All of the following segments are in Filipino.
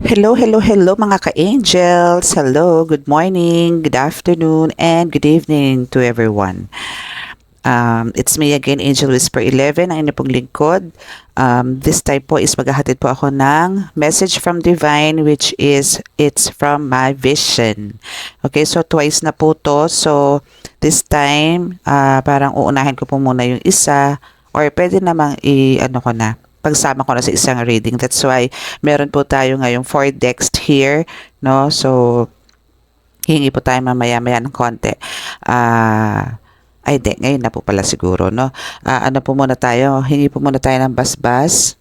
Hello, hello, hello mga ka-angels. Hello, good morning, good afternoon, and good evening to everyone. It's me again, Angel Whisper 11, ang inyong pong lingkod. This time po is maghahatid po ako ng message from Divine, which is, it's from my vision. Okay, so twice na po to. So, this time, parang uunahin ko po muna yung isa, or pwede namang i-ano ko na, pagsama ko na sa isang reading. That's why meron po tayo ngayong 4 decks here, no? So, hihingi po tayo mamaya-maya ng konti. Ngayon na po pala siguro, no? Ano po muna tayo? Hingi po muna tayo ng basbas.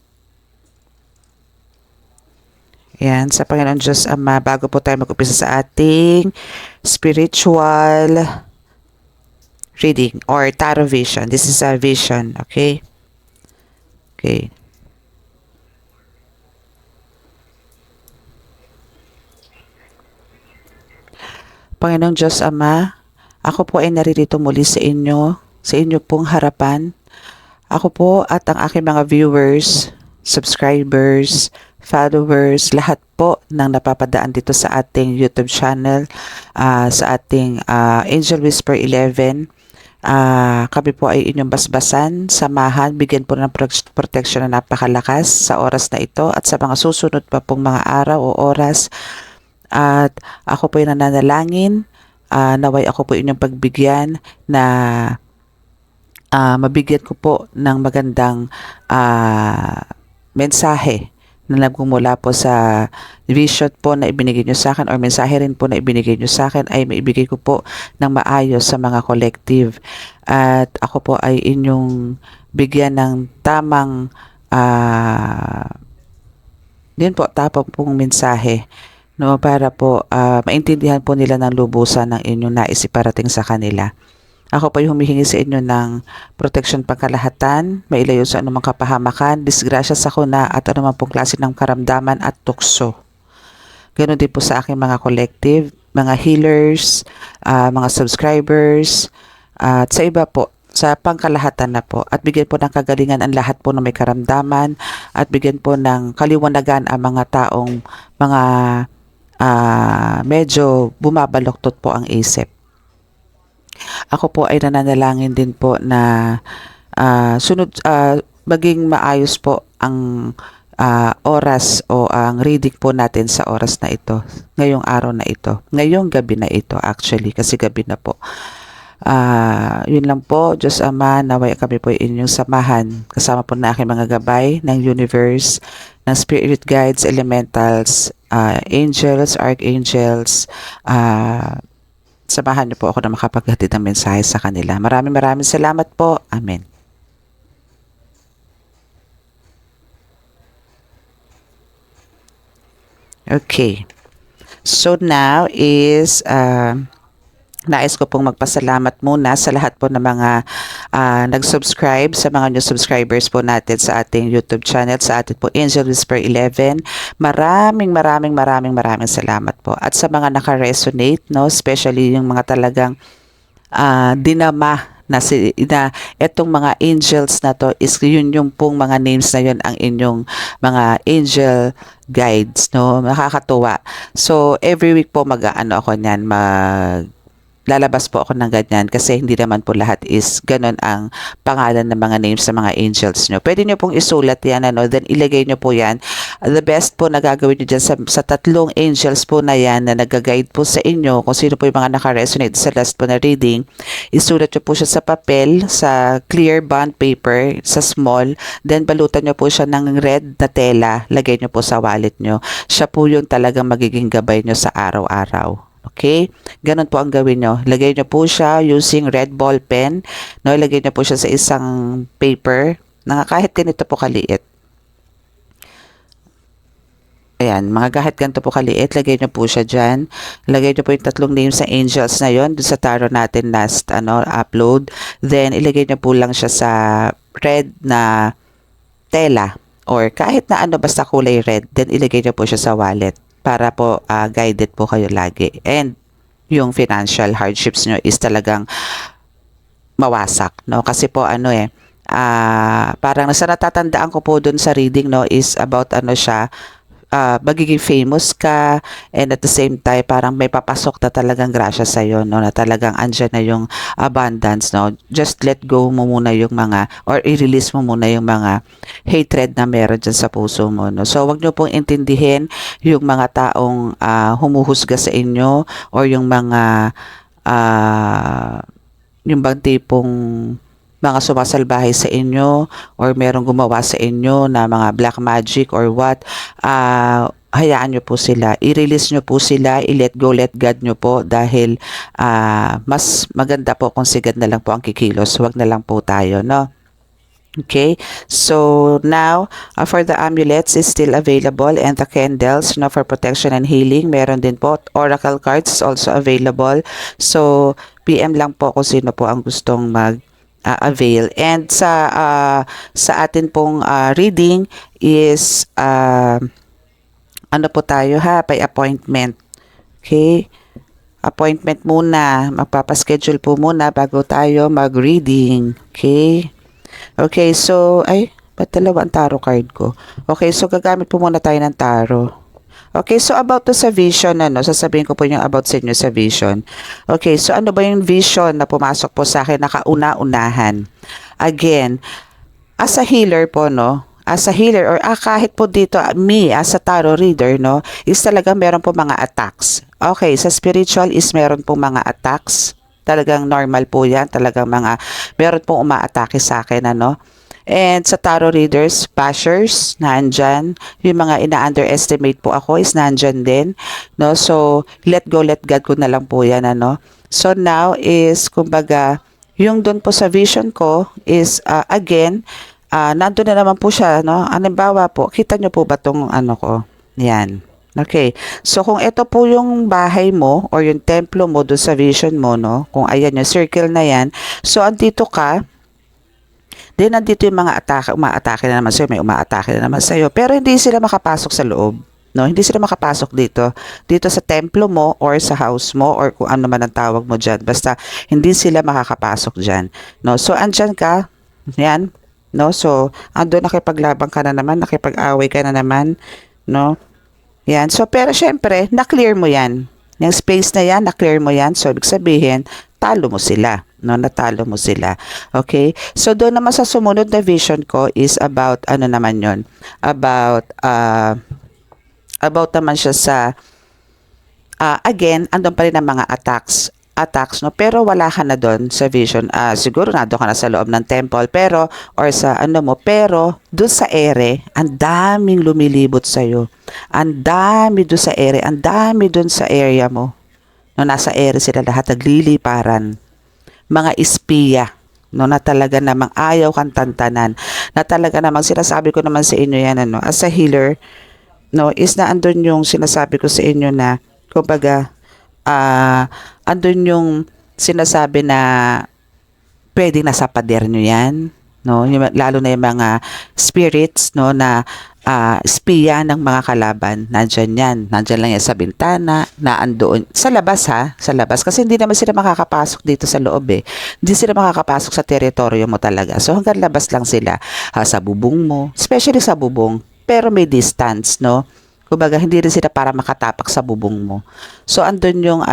Yan, sa Panginoon Diyos Ama, bago po tayo mag-upisa sa ating spiritual reading or tarot vision. This is a vision, okay? Okay. Panginoong Diyos Ama, ako po ay naririto muli sa inyo pong harapan. Ako po at ang aking mga viewers, subscribers, followers, lahat po ng napapadaan dito sa ating YouTube channel, sa ating Angel Whisper 11. Kami po ay inyong basbasan, samahan, bigyan po ng protection na napakalakas sa oras na ito at sa mga susunod pa pong mga araw o oras. At ako po ay nananalangin, naway ako po inyong pagbigyan na mabigyan ko po ng magandang mensahe na nagmumula po sa vision po na ibinigay nyo sa akin or mensahe rin po na ibinigay nyo sa akin ay maibigay ko po ng maayos sa mga collective. At ako po ay inyong bigyan ng tamang tapang pong mensahe, no, para po maintindihan po nila ng lubusan ng inyong nais iparating sa kanila. Ako po ay humihingi sa inyo ng protection pangkalahatan, mailayo sa anumang kapahamakan, disgrasya sa kuna at anumang pong klase ng karamdaman at tukso. Ganon din po sa aking mga collective, mga healers, mga subscribers, at sa iba po, sa pangkalahatan na po. At bigyan po ng kagalingan ang lahat po na may karamdaman at bigyan po ng kaliwanagan ang mga taong mga medyo bumabaloktot po ang isip. Ako po ay nananalangin din po na maging maayos po ang oras o ang reading po natin sa oras na ito, ngayong araw na ito, ngayong gabi na ito actually, kasi gabi na po. Yun lang po, Diyos Ama, naway kami po inyong samahan, kasama po na aking mga gabay ng universe, ng spirit guides, elementals, angels, archangels, samahan niyo po ako na makapaghatid ng mensahe sa kanila. Maraming salamat po. Amen. Okay. So now is nais ko pong magpasalamat muna sa lahat po ng mga nag-subscribe, sa mga new subscribers po natin sa ating YouTube channel, sa ating po Angel Whisper 11. Maraming salamat po. At sa mga naka-resonate, no, especially yung mga talagang dinama na etong mga angels na to is yun yung pong mga names na yun ang inyong mga angel guides, no, nakakatuwa. So every week po mag-aano ako niyan, lalabas po ako ng ganyan kasi hindi naman po lahat is ganun ang pangalan ng mga names sa mga angels nyo. Pwede nyo pong isulat yan, then ilagay nyo po yan. The best po na gagawin nyo dyan sa tatlong angels po na yan na nag-guide po sa inyo, kung sino po yung mga naka-resonate sa last po na reading, isulat nyo po siya sa papel, sa clear bond paper, sa small, then balutan nyo po siya ng red na tela, lagay nyo po sa wallet nyo. Siya po yung talagang magiging gabay nyo sa araw-araw. Okay? Ganun po ang gawin nyo. Lagay nyo po siya using red ball pen. No? Lagay nyo po siya sa isang paper na kahit ganito po kaliit. Ayan, mga kahit ganito po kaliit, lagay nyo po siya dyan. Lagay nyo po yung tatlong names sa angels na yon dun sa tarot natin last upload. Then, ilagay nyo po lang siya sa red na tela or kahit na basta kulay red. Then, ilagay nyo po siya sa wallet para po guided po kayo lagi. And yung financial hardships nyo is talagang mawasak, no? Kasi po parang nasa natatandaan ko po dun sa reading, no, is about siya, magiging famous ka, and at the same time parang may papasok na talagang grasya sa iyo, no, na talagang andyan na yung abundance, no. Just let go mo muna yung mga, or i-release mo muna yung mga hatred na meron dyan sa puso mo, no. So wag niyo pong intindihin yung mga taong humuhusga sa inyo, or yung mga yung bang tipong mga sumasalbahe sa inyo, or merong gumawa sa inyo na mga black magic or what. Hayaan nyo po sila, i-release nyo po sila, i-let go, let God nyo po, dahil mas maganda po kung sigad na lang po ang kikilos, wag na lang po tayo, no. Okay, so now for the amulets is still available, and the candles, no, for protection and healing. Meron din po oracle cards is also available. So PM lang po kung sino po ang gustong avail. And sa atin pong reading is ano po tayo ha, by appointment. Okay, appointment muna, magpapaschedule po muna bago tayo mag-reading. Okay, so, ba't dalawa ang tarot card ko? Okay, so gagamit po muna tayo ng tarot. Okay, so about to sa vision, sasabihin ko po yung about sa inyo sa vision. Okay, so ano ba yung vision na pumasok po sa akin, nakauna-unahan? Again, as a healer po, no, as a healer, or kahit po dito, me, as a tarot reader, no, is talaga meron po mga attacks. Okay, sa spiritual is meron po mga attacks. Talagang normal po yan. Talagang meron pong umaatake sa akin, ano. And sa tarot readers, bashers, nandyan. Yung mga ina-underestimate po ako is nandyan din, no. So, let go, let God ko na lang po yan, ano. So, now is, kumbaga, yung doon po sa vision ko is, again, nandun na naman po siya, no. Halimbawa po, kita nyo po ba tong ano ko? Yan. Okay, so kung ito po yung bahay mo or yung templo mo doon sa vision mo, no, kung ayan yung circle na yan, so andito ka, then nandito yung mga umaatake na naman sa'yo, may umaatake na naman sa'yo, pero hindi sila makapasok sa loob, no, hindi sila makapasok dito sa templo mo or sa house mo or kung ano man ang tawag mo dyan, basta hindi sila makakapasok dyan, no, so andyan ka, yan, no, so ando nakipaglaban ka na naman, nakipag-away ka na naman, no. Yan. So, pero syempre, na-clear mo yan. Yung space na yan, na-clear mo yan. So, ibig sabihin, talo mo sila. No, natalo mo sila. Okay? So, doon naman sa sumunod na vision ko is about, ano naman yon, about naman siya sa, again, andun pa rin ang mga attacks, no, pero wala ka na doon sa vision. Siguro nandun ka na sa loob ng temple, pero or sa ano mo, pero doon sa ere, ang daming lumilibot sa iyo. Ang dami doon sa ere, ang dami doon sa area mo. No, nasa ere sila lahat nagliliparan. Mga espiya, no, na talaga namang ayaw kang tantanan. Na talaga namang sinasabi ko naman sa inyo yan, ano, as a healer, no, is na andun yung sinasabi ko sa inyo na, kumbaga, andun yung sinasabi na pwedeng nasa pader nyo yan, no, lalo na yung mga spirits, no, na espiya ng mga kalaban, nandyan lang yan sa bintana, na andoon, sa labas sa labas, kasi hindi naman sila makakapasok dito sa loob hindi sila makakapasok sa teritoryo mo talaga, so hanggang labas lang sila, sa bubong mo, especially sa bubong, pero may distance, no. Kumbaga, hindi rin sila para makatapak sa bubong mo. So, andun yung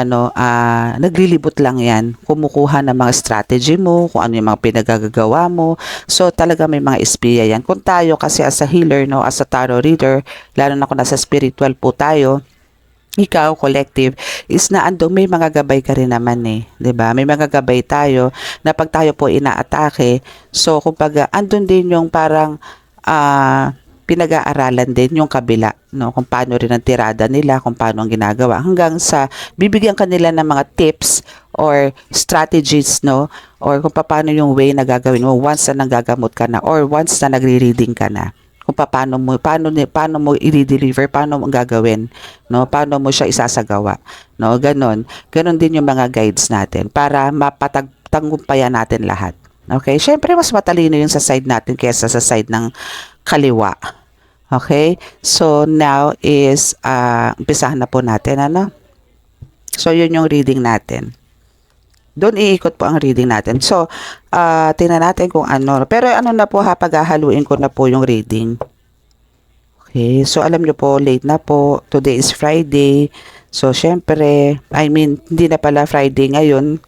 naglilibot lang yan. Kumukuha ng mga strategy mo, kung ano yung mga pinagagagawa mo. So, talaga may mga espiya yan. Kung tayo kasi as a healer, no, as a tarot reader, lalo na kung nasa spiritual po tayo, ikaw, collective, is na andong may mga gabay ka rin naman 'di ba? May mga gabay tayo na pag tayo po inaatake, so kumbaga andun din yung parang pinag-aaralan din yung kabila, no, kung paano rin ang tirada nila, kung paano ang ginagawa, hanggang sa bibigyan kanila ng mga tips or strategies, no, or kung paano yung way na gagawin mo once na nanggagamot ka na or once na nagre-reading ka na, kung paano mo i-deliver, paano mo gagawin, no, paano mo siya isasagawa, no, ganon din yung mga guides natin para mapatagtagumpayan natin lahat. Okay, syempre mas matalino yung sa side natin kaysa sa side ng kaliwa. Okay? So, now is, umpisahan na po natin, ano? So, yun yung reading natin. Doon iikot po ang reading natin. So, tingnan natin kung ano. Pero ano na po paghahaluin ko na po yung reading. Okay, so alam nyo po, late na po. Today is Friday. So, syempre, hindi na pala Friday ngayon,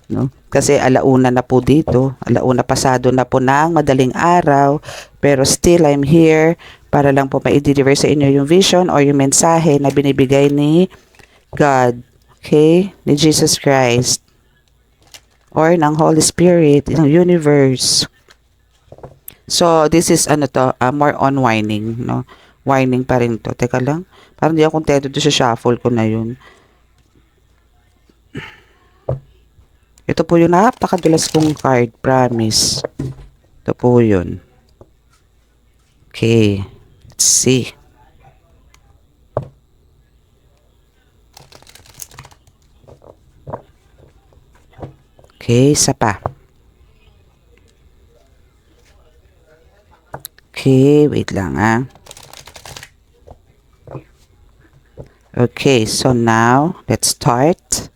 no? Kasi alauna na po dito. Alauna pasado na po ng madaling araw. Pero still, I'm here para lang po ma-deliver sa inyo yung vision or yung mensahe na binibigay ni God. Okay? Ni Jesus Christ. Or ng Holy Spirit, ng universe. So, this is more on whining, no? Whining pa rin to. Teka lang. Parang di ako kontento doon sa shuffle ko na yun. Ito po yung napakadulas kong card, promise. Ito po yun. Okay. Let's see. Okay, isa pa. Okay, wait lang ah. Okay, so now, let's start.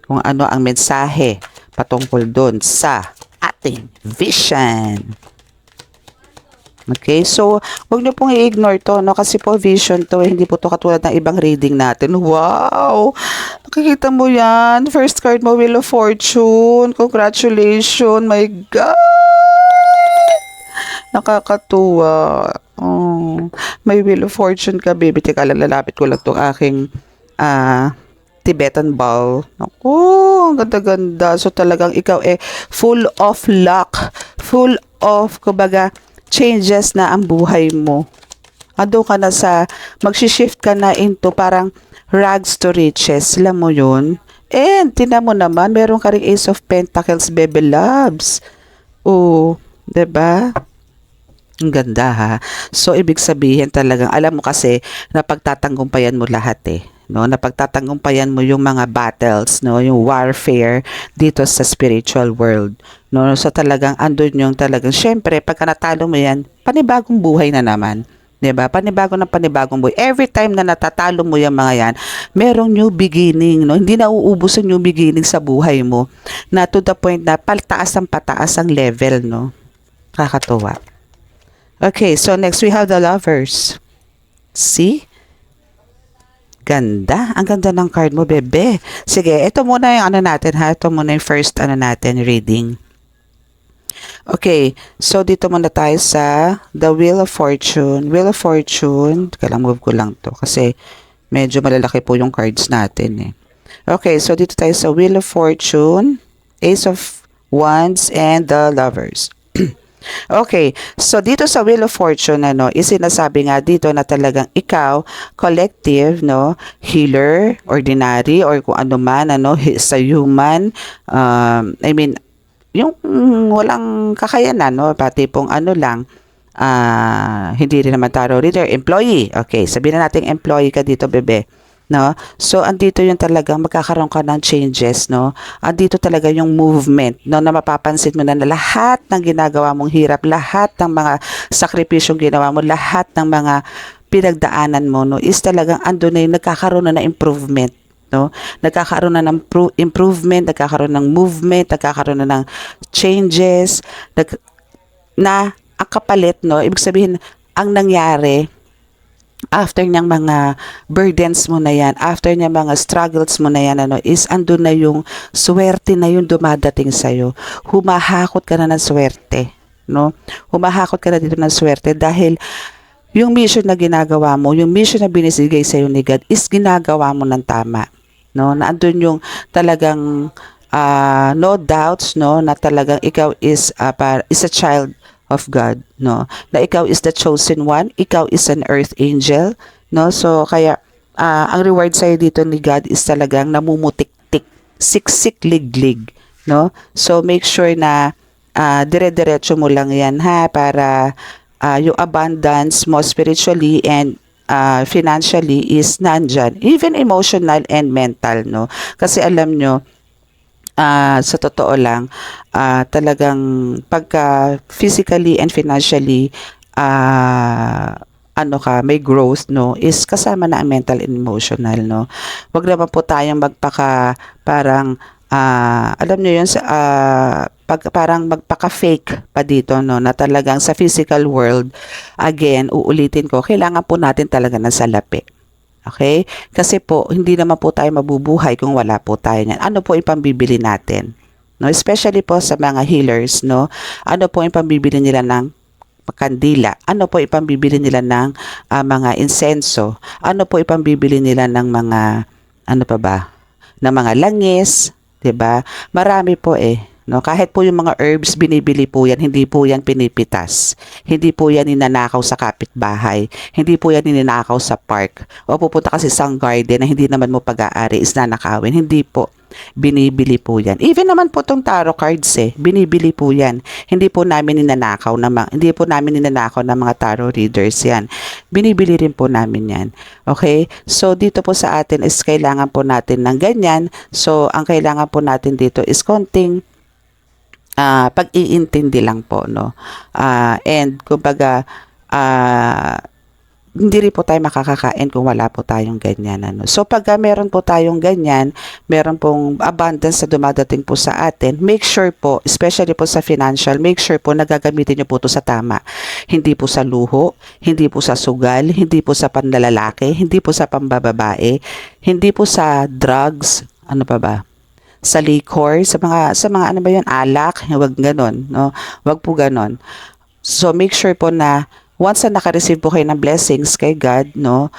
Kung ano ang mensahe patungkol doon sa ating vision. Okay, so wag niyo pong i-ignore to, no? Kasi po vision to, hindi po to katulad ng ibang reading natin. Wow! Nakikita mo yan. First card mo, Wheel of Fortune. Congratulations, my God! Nakakatuwa. Oh, may Wheel of Fortune ka, baby. Teka lang, lalapit ko lang itong aking Tibetan ball. Naku, ang ganda-ganda. So talagang ikaw full of luck. Full of, kumbaga, changes na ang buhay mo. Ando ka na magsishift ka na into parang rags to riches. Alam mo yun? And, tinan mo naman, meron ka ring Ace of Pentacles, baby loves. Oh, 'di ba? Ang ganda ha. So, ibig sabihin talagang, alam mo kasi, napagtatanggumpayan mo lahat no? Napagtatanggumpayan mo yung mga battles, no? Yung warfare dito sa spiritual world, no? So, talagang, andun yung talagang, syempre, pagka natalo mo yan, panibagong buhay na naman. 'Di ba? Panibagong buhay. Every time na natatalo mo yung mga yan, merong new beginning, no? Hindi na uubos yung new beginning sa buhay mo, na to the point na pataas ang level, no? Kakatuwa. Okay, so next we have the Lovers. See? Ganda. Ang ganda ng card mo, bebe. Sige, ito muna yung natin ha. Ito muna yung first natin, reading. Okay, so dito muna tayo sa the Wheel of Fortune. Wheel of Fortune, kailang move ko lang to kasi medyo malalaki po yung cards natin Okay, so dito tayo sa Wheel of Fortune, Ace of Wands, and the Lovers. Okay, so dito sa Wheel of Fortune, is sinasabi nga dito na talagang ikaw, collective, no, healer, ordinary, or kung ano man, sa human, yung walang kakayanan, no, pati pong lang, hindi rin naman tarot reader, employee. Okay, sabihin na natin employee ka dito, bebe. No? So, andito yung talagang magkakaroon ka ng changes, no? Andito talaga yung movement, no? Na mapapansin mo na lahat ng ginagawa mong hirap, lahat ng mga sakripisyong ginawa mo, lahat ng mga pinagdaanan mo, no? Is talagang ando na yung nagkakaroon na ng improvement, no? Nagkakaroon na ng improvement, nagkakaroon ng movement, nagkakaroon na ng changes, na ang kapalit, no? Ibig sabihin, ang nangyari, after niyang mga burdens mo na yan, after niyang mga struggles mo na yan, is andun na yung swerte na yung dumadating sa'yo. Humahakot ka na ng swerte, no? Humahakot ka na dito ng swerte dahil yung mission na ginagawa mo, yung mission na binisigay sa'yo ni God is ginagawa mo ng tama, no? Na andun yung talagang no doubts, no? Na talagang ikaw is a child of God, no? Na ikaw is the chosen one, ikaw is an earth angel, no? So, kaya, ang reward sa'yo dito ni God is talagang namumutik-tik, siksik, liglig, no? So, make sure na dire-diretso mo lang yan, ha? Para yung abundance mo spiritually and financially is nandyan. Even emotional and mental, no? Kasi alam nyo, sa totoo lang, talagang pagka physically and financially, may growth, no, is kasama na ang mental and emotional, no. Wag naman po tayong parang, alam nyo yun, parang magpaka-fake pa dito, no, na talagang sa physical world, again, uulitin ko, kailangan po natin talaga ng salapi. Okay? Kasi po, hindi naman po tayo mabubuhay kung wala po tayo niyan. Ano po ipambibili natin? No, especially po sa mga healers, no? Ano po ipambibili nila ng kandila? Ano po ipambibili nila ng mga insenso? Ano po ipambibili nila ng mga ano pa ba? Ng mga langis, 'di ba? Marami po no? Kahit po yung mga herbs binibili po yan, hindi po yan pinipitas. Hindi po yan ninanakaw sa kapitbahay. Hindi po yan ninanakaw sa park. O pupunta kasi sa garden na hindi naman mo pag-aari is nanakawin. Hindi po. Binibili po yan. Even naman po tong tarot cards binibili po yan. Hindi po namin ninanakaw ng mga tarot readers yan. Binibili rin po namin yan. Okay? So dito po sa atin is kailangan po natin ng ganyan. So ang kailangan po natin dito is konting pag-iintindi lang po, no? And kumbaga hindi rin po tayo makakakain kung wala po tayong ganyan. Ano. So pag meron po tayong ganyan, meron pong abundance na dumadating po sa atin, make sure po, especially po sa financial, make sure po nagagamitin nyo po ito sa tama. Hindi po sa luho, hindi po sa sugal, hindi po sa panlalalaki, hindi po sa pambababae, hindi po sa drugs, ano pa ba? Sa liquor, sa mga ano ba 'yun, alak, wag ganon, no? Wag po ganon. So make sure po na once na naka-receive po kayo ng blessings kay God, no?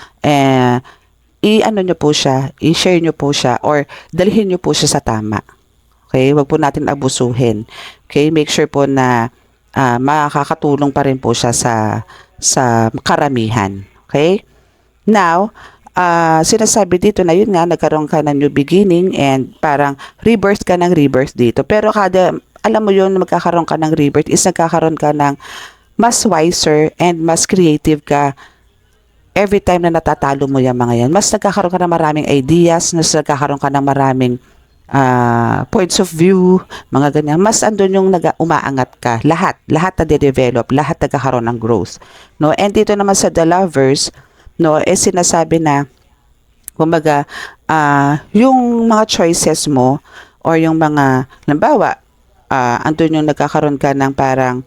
I-ano nyo po siya, i-share nyo po siya or dalhin nyo po siya sa tama. Okay? Wag po natin abusuhin. Okay? Make sure po na makakatulong pa rin po siya sa karamihan. Okay? Now, sinasabi dito na yun nga, nagkaroon ka ng new beginning and parang rebirth ka ng rebirth dito. Pero alam mo yun, magkakaroon ka ng rebirth is nagkakaroon ka ng mas wiser and mas creative ka every time na natatalo mo yung mga yan. Mas nagkakaroon ka ng maraming ideas, mas nagkakaroon ka ng maraming points of view, mga ganyan. Mas andun yung umaangat ka. Lahat na de-develop, lahat nagkakaroon ng growth. No? And dito naman sa The Lovers, no, sinasabi na kumbaga yung mga choices mo or yung mga halimbawa andun yung nagkakaroon ka ng parang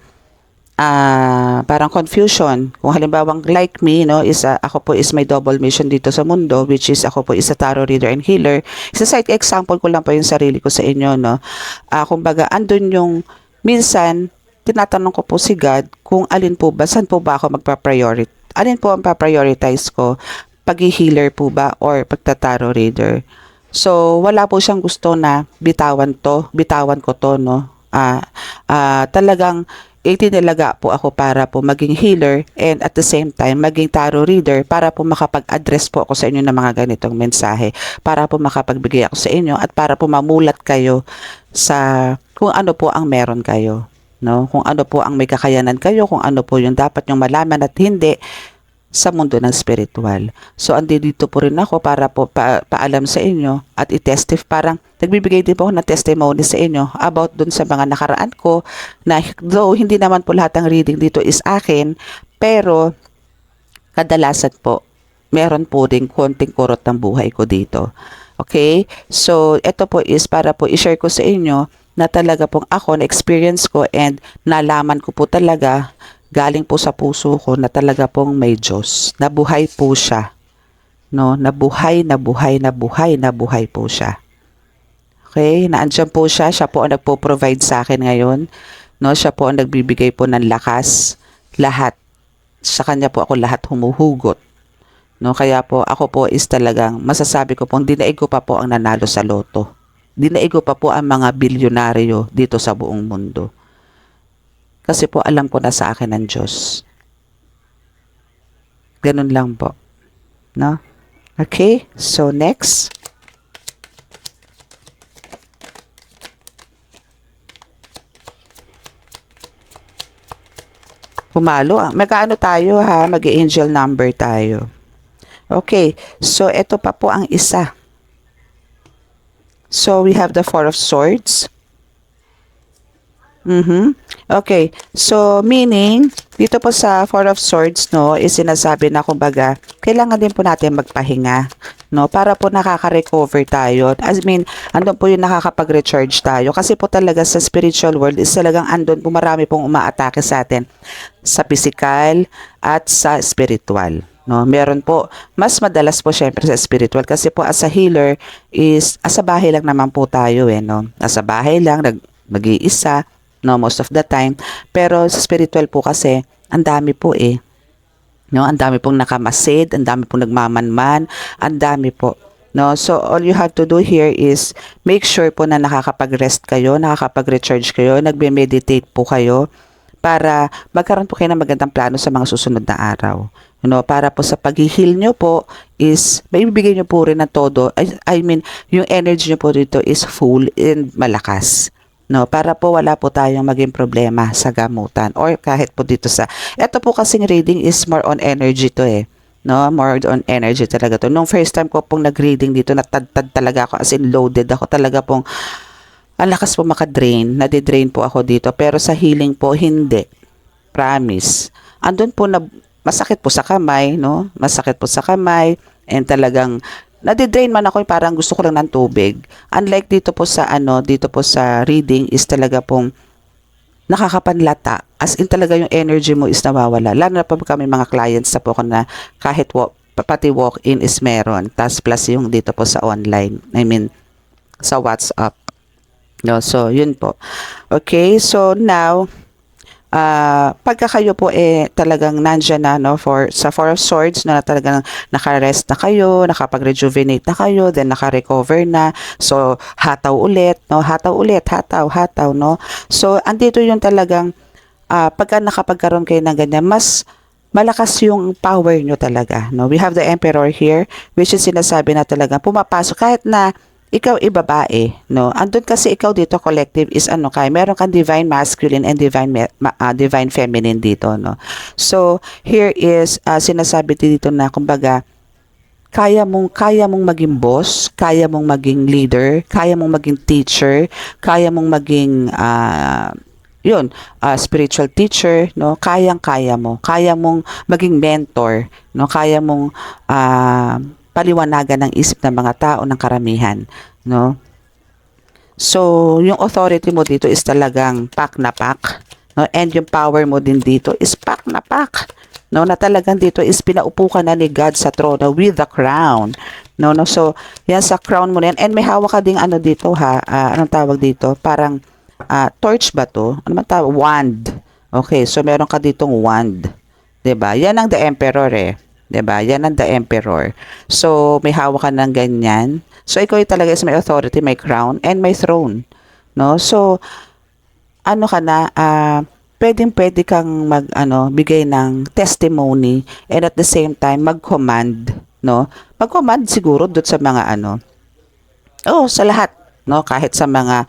confusion. Kung halimbawa like me, no, ako po is may double mission dito sa mundo, which is ako po is a tarot reader and healer. Isa side example ko lang po yung sarili ko sa inyo, no. Kumbaga andun yung minsan tinatanong ko po si God kung alin po ba, saan po ba ako magpa-priority. Alin po ang pa-prioritize ko? Pag-healer po ba or pagta-tarot reader? So, wala po siyang gusto na bitawan ko to, no? Talagang itinalaga po ako para po maging healer and at the same time maging tarot reader para po makapag-address po ako sa inyo ng mga ganitong mensahe, para po makapagbigay ako sa inyo at para po mamulat kayo sa kung ano po ang meron kayo. No? Kung ano po ang may kakayanan kayo, kung ano po yung dapat yung malaman at hindi sa mundo ng spiritual. So, andito po rin ako para po paalam sa inyo at i-testify. Parang nagbibigay din po ako ng testimony sa inyo about dun sa mga nakaraan ko na though hindi naman po lahat ng reading dito is akin, pero kadalasan po, meron po din konting kurot ng buhay ko dito. Okay? So, ito po is para po i-share ko sa inyo na talaga pong ako, na-experience ko and nalaman ko po talaga, galing po sa puso ko na talaga pong may Diyos. Nabuhay po siya. No? Nabuhay po siya. Okay? Naandyan po siya. Siya po ang nagpo-provide sa akin ngayon. No? Siya po ang nagbibigay po ng lakas. Lahat. Sa kanya po ako lahat humuhugot. No? Kaya po ako po is talagang masasabi ko pong dinaig ko pa po ang nanalo sa loto. Dinaig ko pa po ang mga bilyonaryo dito sa buong mundo. Kasi po alam ko na sa akin ng Diyos. Ganun lang po. No? Okay? So next. Pumalo. Magkaano tayo ha? Mag-angel number tayo. Okay. So ito pa po ang isa. So, we have the Four of Swords. Mhm. Okay. So, meaning, dito po sa Four of Swords, no, is sinasabi na kumbaga, kailangan din po natin magpahinga, no, para po nakaka-recover tayo. I mean, andun po yung nakakapag-recharge tayo. Kasi po talaga sa spiritual world is talagang andun po marami pong umaatake sa atin sa physical at sa spiritual. No, meron po, mas madalas po syempre sa spiritual kasi po as a healer is, asa bahay lang naman po tayo no. Nasa bahay lang, mag-iisa, no, most of the time. Pero sa spiritual po kasi, ang dami po no, ang dami pong nakamasid, ang dami pong nagmamanman, ang dami po. No, so all you have to do here is make sure po na nakakapag-rest kayo, nakakapag-recharge kayo, nagbe-meditate po kayo para magkaroon po kayo ng magandang plano sa mga susunod na araw. Para po sa pag-heal nyo po is may bibigay nyo po rin ng todo. I mean, yung energy nyo po dito is full and malakas. No, para po wala po tayong maging problema sa gamutan or kahit po dito sa ito po kasing reading is more on energy to no, more on energy talaga to. Nung first time ko pong nag-reading dito, natadtad talaga ako, as in loaded ako talaga pong ang lakas po makadrain, nadidrain po ako dito, pero sa healing po hindi, promise. Andun po na masakit po sa kamay, no, masakit po sa kamay and talagang nadidrain man ako, parang gusto ko lang ng tubig. Unlike dito po sa dito po sa reading is talaga pong nakakapanlata. As in talaga yung energy mo is nawawala. Lalo na pa kami mga clients sa po ko na kahit pati walk-in is meron. Tas plus yung dito po sa online. I mean, sa WhatsApp. No, so yun po. Okay, so now pagka kayo po talagang nandyan na no for sa Four of Swords na talagang naka-rest na kayo, nakapag-rejuvenate na kayo, then naka-recover na. So hataw ulit, no, hataw ulit, hataw, no. So andito yung talagang pagka nakapagkaroon kayo ng ganyan, mas malakas yung power nyo talaga, no. We have the Emperor here, which is sinasabi na talaga pumapasok kahit na ikaw babae, no? Andun kasi ikaw dito collective is meron kang divine masculine and divine feminine dito, no? So, here is sinasabi dito na kumbaga kaya mong maging boss, kaya mong maging leader, kaya mong maging teacher, kaya mong maging spiritual teacher, no? Kayang-kaya mo. Kaya mong maging mentor, no? Kaya mong paliwanagan ng isip ng mga tao ng karamihan, no? So, yung authority mo dito is talagang pack na pack, no? And yung power mo din dito is pack na pack, no? Na talagang dito is pinaupo ka na ni God sa throne with the crown, no? So, yan sa crown mo na yan. And may hawak ka ding dito anong tawag dito? Parang torch ba to? Ano man tawag? Wand. Okay, so meron ka ditong wand. 'Di ba? Yan ang the emperor 'Di ba? Yan ang the emperor. So, may hawak ka ng ganyan. So, ikaw talaga is may authority, may crown, and may throne. No? So, ka na, pwedeng-pwede kang bigay ng testimony and at the same time, mag-command. No? Mag-command siguro doon sa mga sa lahat. No, kahit sa mga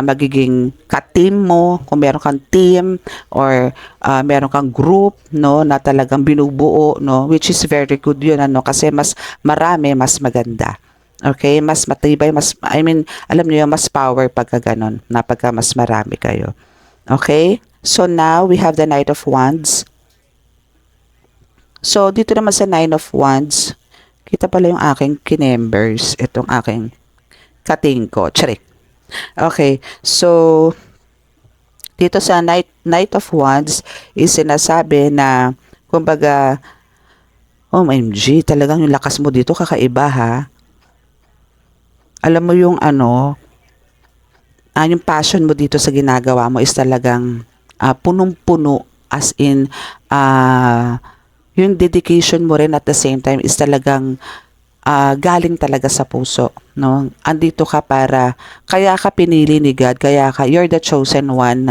magiging ka-team mo, kung meron kang team or meron kang group, no, na talagang binubuo, no, which is very good yun, kasi mas marami, mas maganda. Okay, mas matibay, alam niyo, mas power pagka ganun, na pagka mas marami kayo. Okay, so now we have the Knight of Wands. So dito naman sa Nine of Wands, kita pala yung aking kinembers, itong aking cutting ko. Charik. Okay. So, dito sa Knight of Wands is sinasabi na, kumbaga, OMG, talagang yung lakas mo dito kakaiba Alam mo yung yung passion mo dito sa ginagawa mo is talagang punong-puno, as in, yung dedication mo rin at the same time is talagang galing talaga sa puso, no? Andito ka kaya ka pinili ni God, you're the chosen one,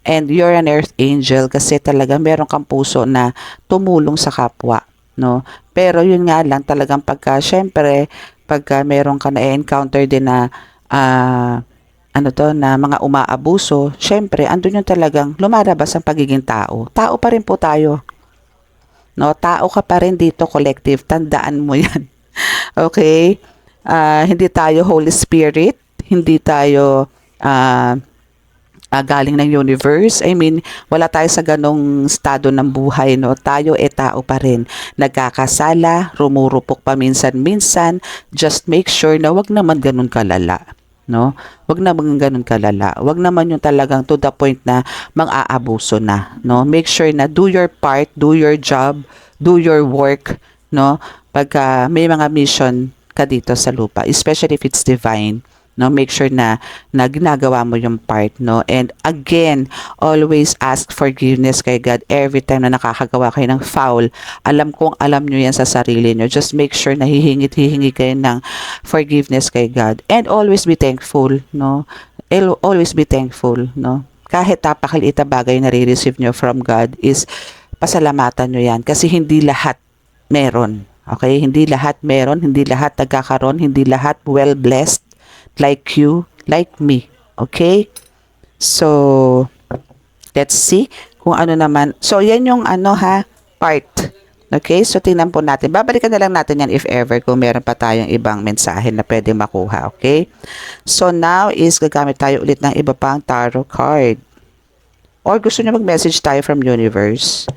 and you're an earth angel kasi talaga meron kang puso na tumulong sa kapwa, no? Pero yun nga lang talagang syempre, pagka meron ka na encounter din na na mga umaabuso, syempre, andun yung talagang lumalabas ang pagiging tao. Tao pa rin po tayo, no? Tao ka pa rin dito, collective. Tandaan mo yan. Okay? Hindi tayo Holy Spirit, hindi tayo galing ng universe. I mean, wala tayo sa ganong estado ng buhay, no? Tayo tao pa rin. Nagkakasala, rumurupok pa minsan-minsan. Just make sure na wag naman ganun kalala, no? Wag naman ganun kalala. Wag naman yung talagang to the point na mang-aabuso na, no? Make sure na do your part, do your job, do your work, no? Pagka may mga mission ka dito sa lupa, especially if it's divine, no, make sure na ginagawa mo yung part, no. And again, always ask forgiveness kay God every time na nakakagawa kayo ng foul. Alam kong alam nyo yan sa sarili nyo. Just make sure na hihingi kayo ng forgiveness kay God, and always be thankful, no. Always be thankful, no. Kahit napakaliit na bagay na re-receive nyo from God, is pasalamatan nyo yan, kasi hindi lahat meron. Okay, hindi lahat meron, hindi lahat nagkakaroon, hindi lahat well blessed like you, like me. Okay? So, let's see kung ano naman. So, yan yung part. Okay? So, tingnan po natin. Babalikan na lang natin yan if ever kung meron pa tayong ibang mensahe na pwede makuha. Okay? So, now is gagamit tayo ulit ng iba pang tarot card. Or gusto nyo mag-message tayo from universe?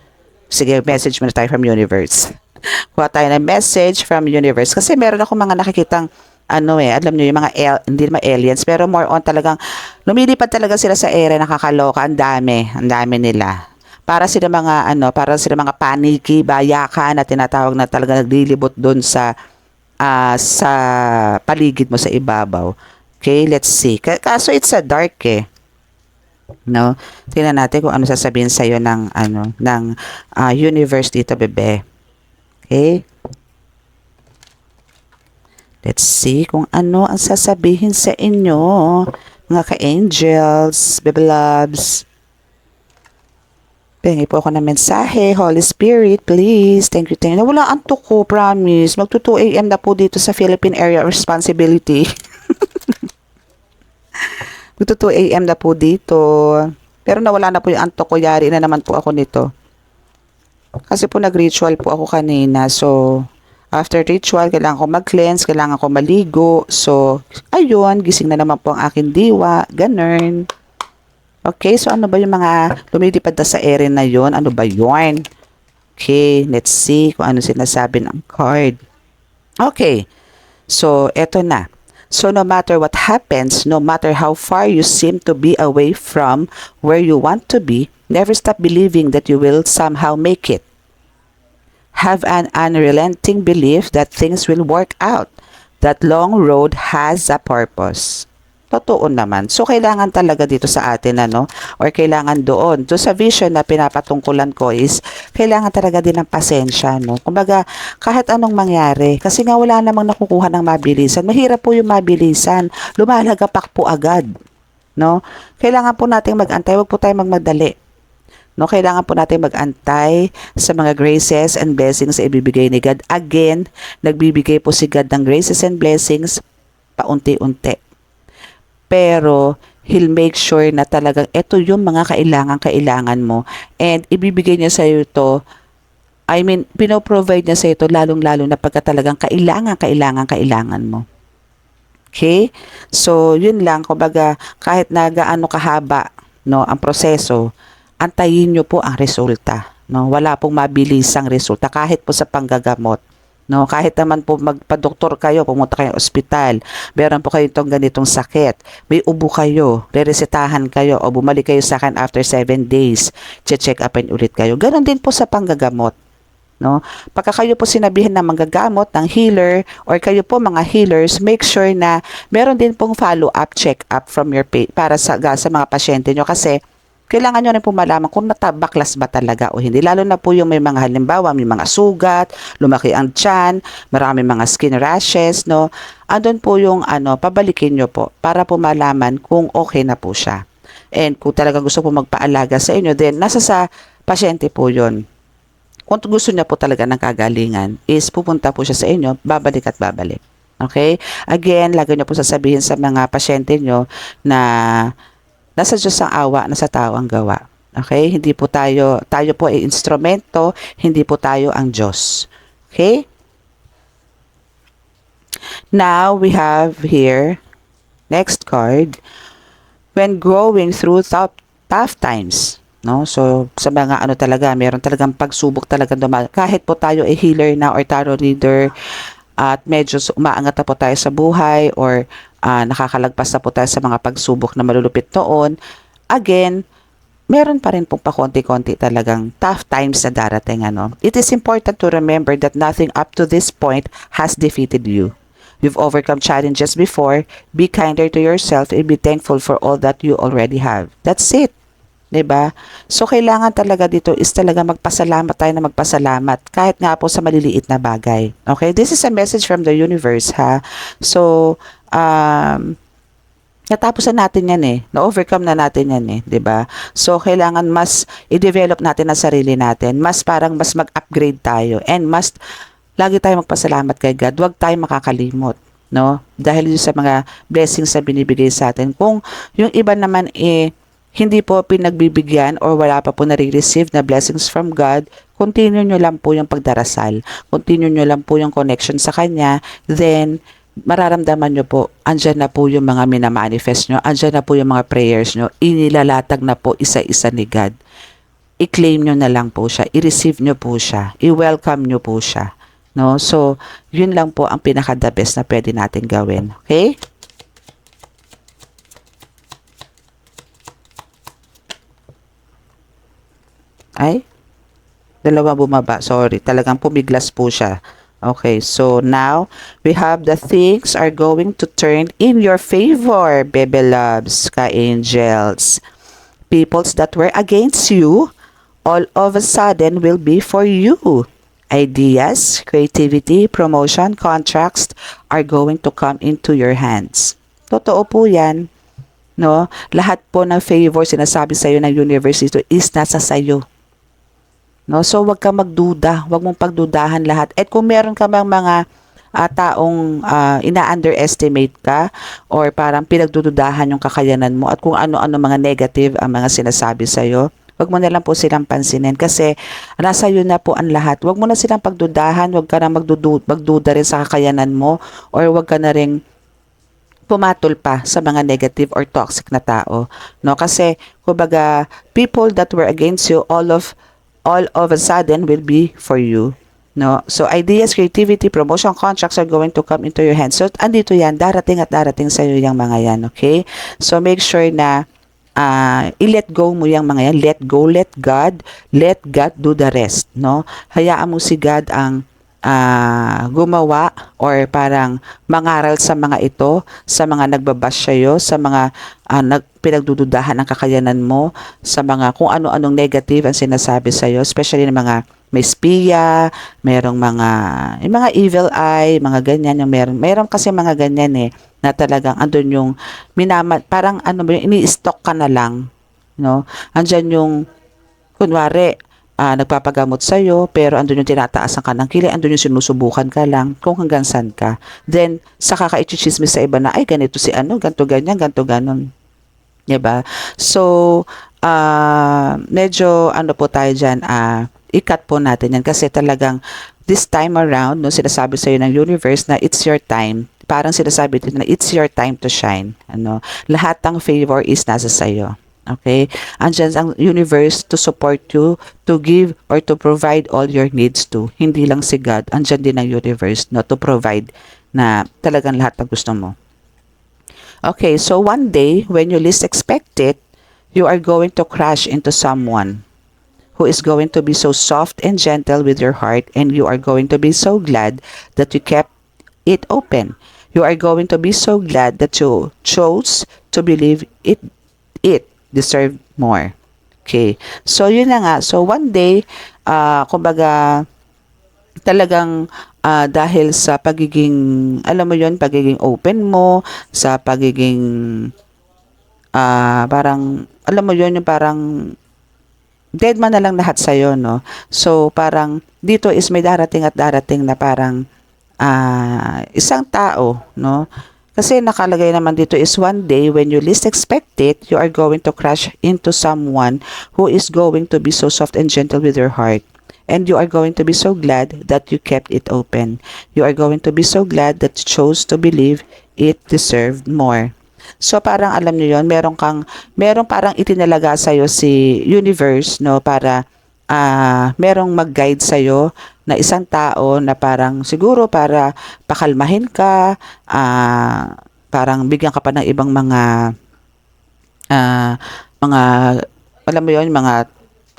Sige, message muna tayo from universe. Kuha tayo ng message from universe. Kasi meron ako mga nakikitang alam nyo, yung mga hindi naman aliens, pero more on talagang lumilipad talaga sila sa ere, nakakaloka, ang dami nila. Para sila mga paniki, bayakan na tinatawag na talaga naglilibot doon sa paligid mo sa ibabaw. Okay, let's see. Kaso it's a dark no? Tingnan natin kung ano sasabihin sa iyo ng universe dito, bebe. Okay? Let's see kung ano ang sasabihin sa inyo, mga ka-angels, baby loves. Pengi po ako ng mensahe. Holy Spirit, please. Thank you. Wala antok ko, promise. Magto 2 a.m. na po dito sa Philippine Area of Responsibility. Magto 2 a.m. na po dito. Pero nawala na po yung antok ko. Yari na naman po ako nito. Kasi po nag-ritual po ako kanina. So, after ritual, kailangan ko mag-cleanse, kailangan ko maligo. So, ayun, gising na naman po ang aking diwa. Ganun. Okay, so ano ba yung mga lumilipad na sa ere na yon? Ano ba yun? Okay, let's see kung ano sinasabi ng card. Okay, so eto na. So no matter what happens, no matter how far you seem to be away from where you want to be, never stop believing that you will somehow make it. Have an unrelenting belief that things will work out. That long road has a purpose. Totoo naman. So, kailangan talaga dito sa atin, or kailangan doon. So, sa vision na pinapatungkulan ko is, kailangan talaga din ng pasensya, no? Kumbaga, kahit anong mangyari, kasi nga wala namang nakukuha ng mabilisan. Mahirap po yung mabilisan. Lumalagapak po agad, no? Kailangan po nating mag-antay. Huwag po tayo magmadali. No, kailangan po natin mag-antay sa mga graces and blessings na ibibigay ni God. Again, nagbibigay po si God ng graces and blessings paunti-unti. Pero, He'll make sure na talagang ito yung mga kailangan mo. And ibibigay niya sa iyo ito, pinoprovide niya sa ito lalong-lalo na pagka talagang kailangan mo. Okay? So, yun lang. Kumbaga, kahit na gaano kahaba, no, ang proseso, antayin nyo po ang resulta. No? Wala pong mabilisang resulta kahit po sa panggagamot. No, kahit naman po magpa-doktor kayo, pumunta kayo sa ospital, meron po kayo itong ganitong sakit, may ubo kayo, reresetahan kayo, o bumalik kayo sa akin after 7 days, check upin ulit kayo. Ganon din po sa panggagamot. No? Pagka kayo po sinabihin na manggagamot ng healer, or kayo po mga healers, make sure na meron din pong follow-up, check-up from your para sa mga pasyente nyo, kasi kailangan nyo rin po malaman kung natabaklas ba talaga o hindi. Lalo na po yung may mga halimbawa, may mga sugat, lumaki ang tiyan, marami mga skin rashes, no? Andun po yung pabalikin nyo po para po malaman kung okay na po siya. And kung talaga gusto po magpaalaga sa inyo, then nasa sa pasyente po yun. Kung gusto niya po talaga ng kagalingan, is pupunta po siya sa inyo, babalik at babalik. Okay? Again, lagi nyo po sasabihin sa mga pasyente nyo na nasa Diyos ang awa, nasa tao ang gawa. Okay? Hindi po tayo po ay instrumento, hindi po tayo ang Diyos. Okay? Now, we have here, next card, when going through tough times. No? So, sa mga ano talaga, meron talagang pagsubok talaga kahit po tayo ay healer na or tarot reader at medyo umaangat na po tayo sa buhay or nakakalagpas na po tayo sa mga pagsubok na malulupit noon, again, meron pa rin pong pakonti-konti talagang tough times na darating. Ano? It is important to remember that nothing up to this point has defeated you. You've overcome challenges before. Be kinder to yourself and be thankful for all that you already have. That's it. 'Di ba? So, kailangan talaga dito is talaga magpasalamat tayo na magpasalamat kahit nga po sa maliliit na bagay. Okay? This is a message from the universe, ha? So, natapos na natin yan eh. Na-overcome na natin yan eh. 'Di ba? So, kailangan mas i-develop natin ang sarili natin. Mas parang mas mag-upgrade tayo. And mas lagi tayong magpasalamat kay God. Huwag tayong makakalimot. No? Dahil yun sa mga blessings na binibigay sa atin. Kung yung iba naman hindi po pinagbibigyan or wala pa po nare-receive na blessings from God, continue nyo lang po yung pagdarasal. Continue nyo lang po yung connection sa Kanya. Then, mararamdaman nyo po, andyan na po yung mga minamanifest nyo, andyan na po yung mga prayers nyo, inilalatag na po isa-isa ni God. I-claim nyo na lang po siya, i-receive nyo po siya, i-welcome nyo po siya. No? So, yun lang po ang pinaka-the best na pwede natin gawin. Okay? Ay? Dalawa bumaba. Sorry. Talagang pumiglas po siya. Okay. So, now, we have the things are going to turn in your favor, baby loves, ka-angels. Peoples that were against you, all of a sudden will be for you. Ideas, creativity, promotion, contracts are going to come into your hands. Totoo po yan. No? Lahat po ng favor sinasabi sa iyo ng universe ito is nasa sayo. No? So, wag kang magduda. Wag mong pagdudahan lahat. At kung meron ka bang mga taong ina-underestimate ka or parang pinagdududahan yung kakayanan mo at kung ano-ano mga negative ang mga sinasabi sa iyo, wag mo na lang po silang pansinin kasi nasa iyo na po ang lahat. Wag mo na silang pagdudahan, wag ka na magduda rin sa kakayanan mo or wag ka na rin pumatol pa sa mga negative or toxic na tao. No? Kasi, kumbaga, people that were against you, all of a sudden will be for you. No? So, ideas, creativity, promotion, contracts are going to come into your hands. So, andito yan, darating at darating sa iyo yung mga yan. Okay? So, make sure na i-let go mo yung mga yan. Let go, let God do the rest. No? Hayaan mo si God ang gumawa or parang mangaral sa mga ito, sa mga nagbabash sa'yo, sa mga pinagdududahan ang kakayanan mo, sa mga kung ano-anong negative ang sinasabi sa'yo, especially ng mga may spiya, merong yung mga evil eye, mga ganyan, yung meron kasi mga ganyan na talagang andun yung parang ini-stock ka na lang, no? Andyan yung kunwari, nagpapagamot sa'yo, pero andun yung tinataasan ka ng kilay, andun yung sinusubukan ka lang, kung hanggang saan ka. Then, saka ka i-chismis sa iba na, ay, ganito si ganto ganyan, ganto ganon. Diba? So, medyo, po tayo dyan, i-cut po natin yan, kasi talagang, this time around, no, sinasabi sa'yo ng universe na it's your time. Parang sinasabi dito na it's your time to shine. Lahat ng favor is nasa sa'yo. Okay? Andyan ang universe to support you, to give or to provide all your needs to. Hindi lang si God. Andyan din ang universe to provide na talagang lahat ng gusto mo. Okay, so one day, when you least expect it, you are going to crash into someone who is going to be so soft and gentle with your heart, and you are going to be so glad that you kept it open. You are going to be so glad that you chose to believe it deserve more. Okay. So, yun na nga. So, one day, kumbaga, talagang dahil sa pagiging, alam mo yun, pagiging open mo, sa pagiging, parang, alam mo yun, yung parang, dead man na lang lahat sa'yo, no? So, parang, dito is may darating at darating na parang, isang tao, no? Kasi nakalagay naman dito is one day when you least expect it, you are going to crash into someone who is going to be so soft and gentle with your heart. And you are going to be so glad that you kept it open. You are going to be so glad that you chose to believe it deserved more. So parang alam niyo 'yon, merong parang itinalaga sa si universe, no, para merong mag-guide sa na isang tao na parang siguro para pakalmahin ka, parang bigyan ka pa ng ibang ah, mga alam mo 'yon, mga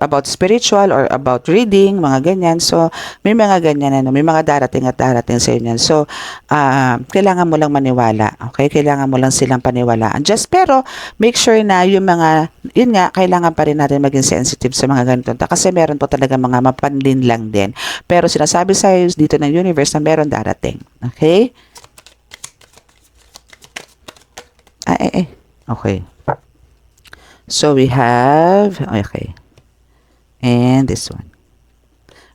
about spiritual or about reading, mga ganyan. So, may mga ganyan ano, may mga darating at darating sa inyo. So, kailangan mo lang maniwala, okay? Kailangan mo lang silang paniwalaan. Just pero make sure na yung mga, yun nga, kailangan pa rin natin maging sensitive sa mga ganito. Kasi meron po talaga mga mapanlin lang din. Pero sinasabi sa dito ng universe na meron darating. Okay? Okay. So, we have, okay. And this one.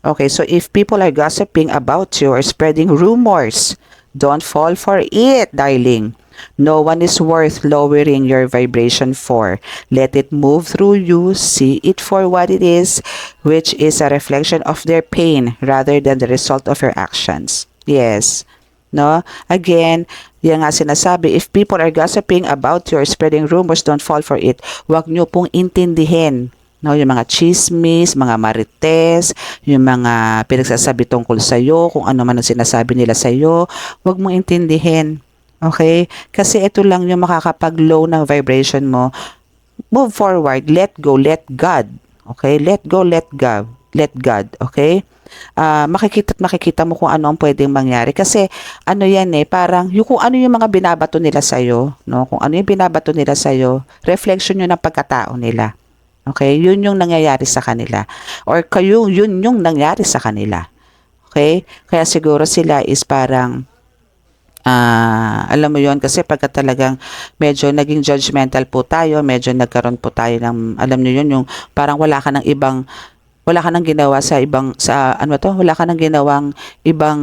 Okay, so if people are gossiping about you or spreading rumors, don't fall for it, darling. No one is worth lowering your vibration for. Let it move through you. See it for what it is, which is a reflection of their pain rather than the result of your actions. Yes. No? Again, yan nga sinasabi, if people are gossiping about you or spreading rumors, don't fall for it. Huwag nyo pong intindihin, no, yung mga chismis, mga marites, yung mga pinagsasabi tungkol sa iyo, kung ano man ang sinasabi nila sa iyo, huwag mong intindihin. Okay? Kasi ito lang yung makakapag-low ng vibration mo. Move forward, let go, let God. Okay? Let go, let God. Let God, okay? Makikita mo kung ano ang pwedeng mangyari. Kasi ano yan parang yung kung ano yung mga binabato nila sa iyo, no? Kung ano yung binabato nila sa iyo, reflection yun ng pagkatao nila. Okay? Yun yung nangyayari sa kanila. Or kayo, yun yung nangyari sa kanila. Okay? Kaya siguro sila is parang alam mo yon, kasi pagka talagang medyo naging judgmental po tayo, medyo nagkaroon po tayo ng, alam niyo yun, yung parang wala ka nang ginawa sa ibang, wala ka nang ginawang ibang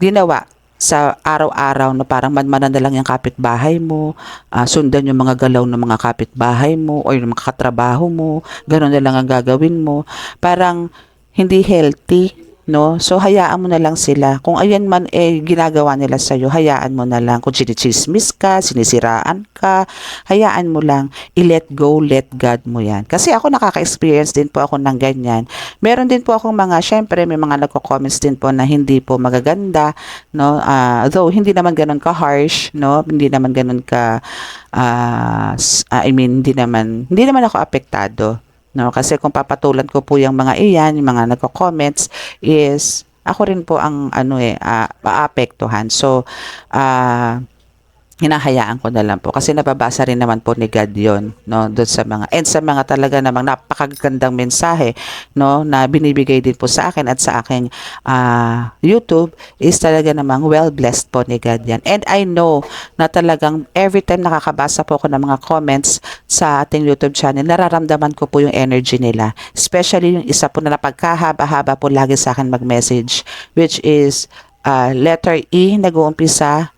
ginawa sa araw-araw na parang manmanan na lang yung kapitbahay mo, sundan yung mga galaw ng mga kapitbahay mo o yung mga katrabaho mo, gano'n na lang ang gagawin mo. Parang hindi healthy, no? So, hayaan mo na lang sila. Kung ayan man ginagawa nila sa'yo, hayaan mo na lang. Kung sinichismis ka, sinisiraan ka, hayaan mo lang. I-let go, let God mo yan. Kasi ako nakaka-experience din po ako ng ganyan. Meron din po akong syempre may mga nagko-comments din po na hindi po magaganda, no? Though hindi naman ganun ka-harsh, no? Hindi naman ganun ka, hindi naman ako apektado. No, kasi kung papatulan ko po yung mga iyan, yung mga nagko-comments, is ako rin po ang maapektuhan. So, hinahayaan ko na lang po kasi nababasa rin naman po ni God yon, no, doon sa mga talaga namang napakagandang mensahe, no, na binibigay din po sa akin at sa aking YouTube is talaga namang well blessed po ni God yan. And I know na talagang every time nakakabasa po ako ng mga comments sa ating YouTube channel, nararamdaman ko po yung energy nila, especially yung isa po na napagkahaba-haba po lagi sa akin mag-message, which is letter E, nag-uumpisa.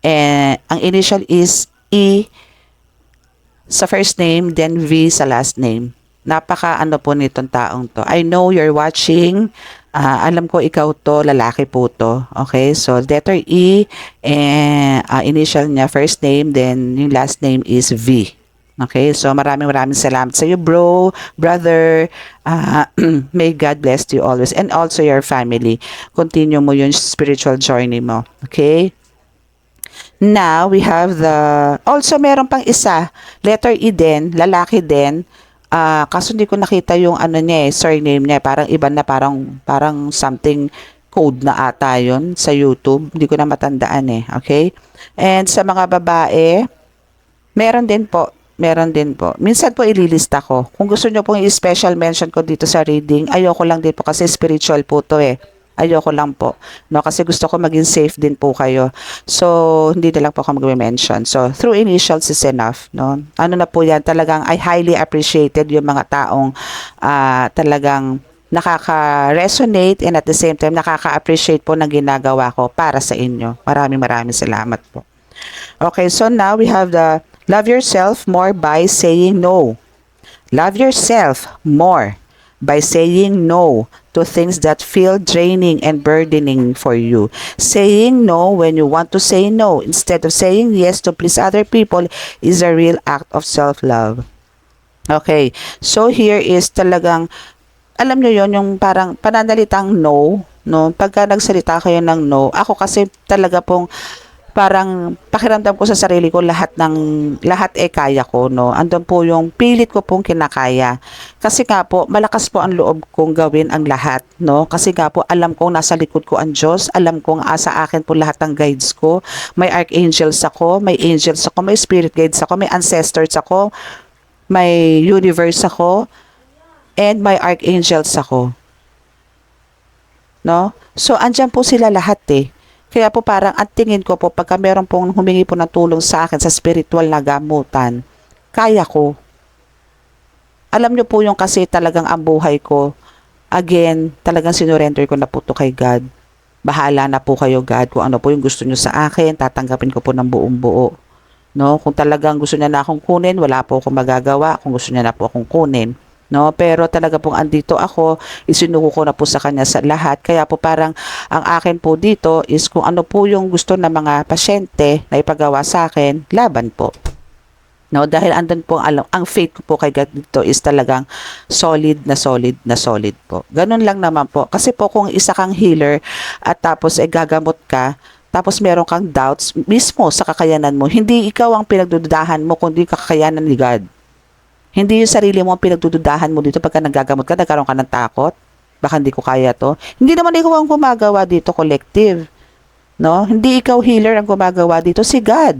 Ang initial is E sa first name, then V sa last name. Napaka po nitong taong to. I know you're watching. Alam ko ikaw to, lalaki po to. Okay, so letter E, initial niya, first name, then yung last name is V. Okay, so maraming salamat sa iyo, brother. May God bless you always and also your family. Continue mo yung spiritual journey mo. Okay? Now, we have also meron pang isa, letter E din, lalaki din. Kaso hindi ko nakita yung surname niya, parang iba na, parang something code na ata yun sa YouTube. Hindi ko na matandaan okay? And sa mga babae, meron din po. Minsan po ililista ko. Kung gusto nyo pong i-special mention ko dito sa reading, ayoko lang din po kasi spiritual po to Ayoko lang po, no? Kasi gusto ko maging safe din po kayo. So, hindi na lang po ako mag-mention. So, through initials is enough, no? Ano na po yan, talagang I highly appreciated yung mga taong talagang nakaka-resonate and at the same time nakaka-appreciate po ng ginagawa ko para sa inyo. Maraming salamat po. Okay, so now we have the love yourself more by saying no. Love yourself more by saying no to to things that feel draining and burdening for you. Saying no when you want to say no instead of saying yes to please other people is a real act of self-love. Okay, so here is talagang, alam nyo yon yung parang pananalitang no, no? Pagka nagsalita kayo ng no, ako kasi talaga pong parang pakiramdam ko sa sarili ko lahat kaya ko, no. Andun po yung pilit ko pong kinakaya. Kasi nga po malakas po ang loob kong gawin ang lahat, no. Kasi nga po alam kong nasa likod ko ang Diyos, alam kong sa akin po lahat ng guides ko. May archangels ako, may angels ako, may spirit guides ako, may ancestors ako, may universe ako, and may archangels ako. No? So andyan po sila lahat eh. Kaya po parang at tingin ko po pagka meron pong humingi po ng tulong sa akin sa spiritual na gamutan, kaya ko. Alam nyo po yung kasi talagang ang buhay ko, again, talagang sinurrender ko na po to kay God. Bahala na po kayo God kung ano po yung gusto nyo sa akin, tatanggapin ko po ng buong buo. No? Kung talagang gusto niya na akong kunin, wala po akong magagawa. Kung gusto niya na po akong kunin. No, pero talaga pong andito ako, isinuko ko na po sa kanya sa lahat. Kaya po parang ang akin po dito is kung ano po yung gusto ng mga pasyente na ipagawa sa akin, laban po. No, dahil andun po ang faith ko po kay God dito is talagang solid na solid na solid po. Ganun lang naman po. Kasi po kung isa kang healer at tapos gagamot ka, tapos meron kang doubts mismo sa kakayanan mo, hindi ikaw ang pinagdududahan mo kundi kakayanan ni God. Hindi yung sarili mo ang pinagdududahan mo dito pagka nagagamot ka, nagkaroon ka ng takot. Baka hindi ko kaya to. Hindi naman ikaw ang gumagawa dito, collective. No? Hindi ikaw healer ang gumagawa dito, si God.